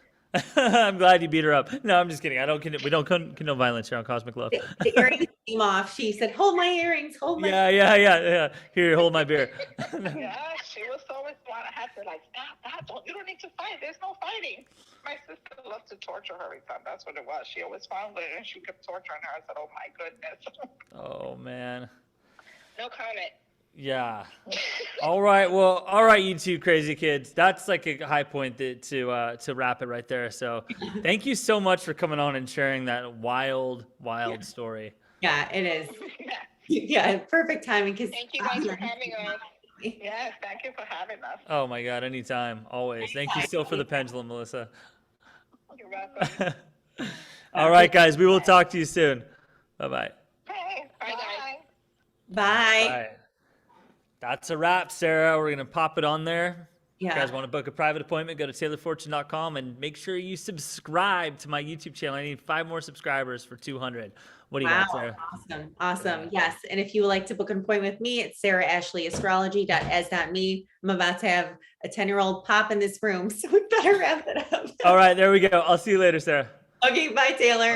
I'm glad you beat her up. No, I'm just kidding. We don't condone violence here on Cosmic Love. The earrings came off. She said, hold my earrings, hold my Yeah. Here, hold my beer. Yeah, she was always one. I had to stop. You don't need to fight. There's no fighting. My sister loved to torture her every time. That's what it was. She always found it, and she kept torturing her. I said, oh my goodness. Oh man. No comment. Yeah. All right, you two crazy kids. That's like a high point to wrap it right there. So thank you so much for coming on and sharing that wild story. Yeah, it is. Yeah, perfect timing. Thank you guys for having us. Yes, thank you for having us. Oh my God, anytime, always. Thank you still for the pendulum, Melissa. You're welcome. All right, guys, we will talk to you soon. Bye-bye. Hey, bye. Bye. That's a wrap, Sarah. We're going to pop it on there. Yeah. If you guys want to book a private appointment, go to taylorfortune.com and make sure you subscribe to my YouTube channel. I need 5 more subscribers for 200. What do you got, Sarah? Awesome. Yes. And if you would like to book an appointment with me, it's sarahashley.astrology.es.me. I'm about to have a 10-year-old pop in this room, so we better wrap it up. All right, there we go. I'll see you later, Sarah. Okay, bye, Taylor.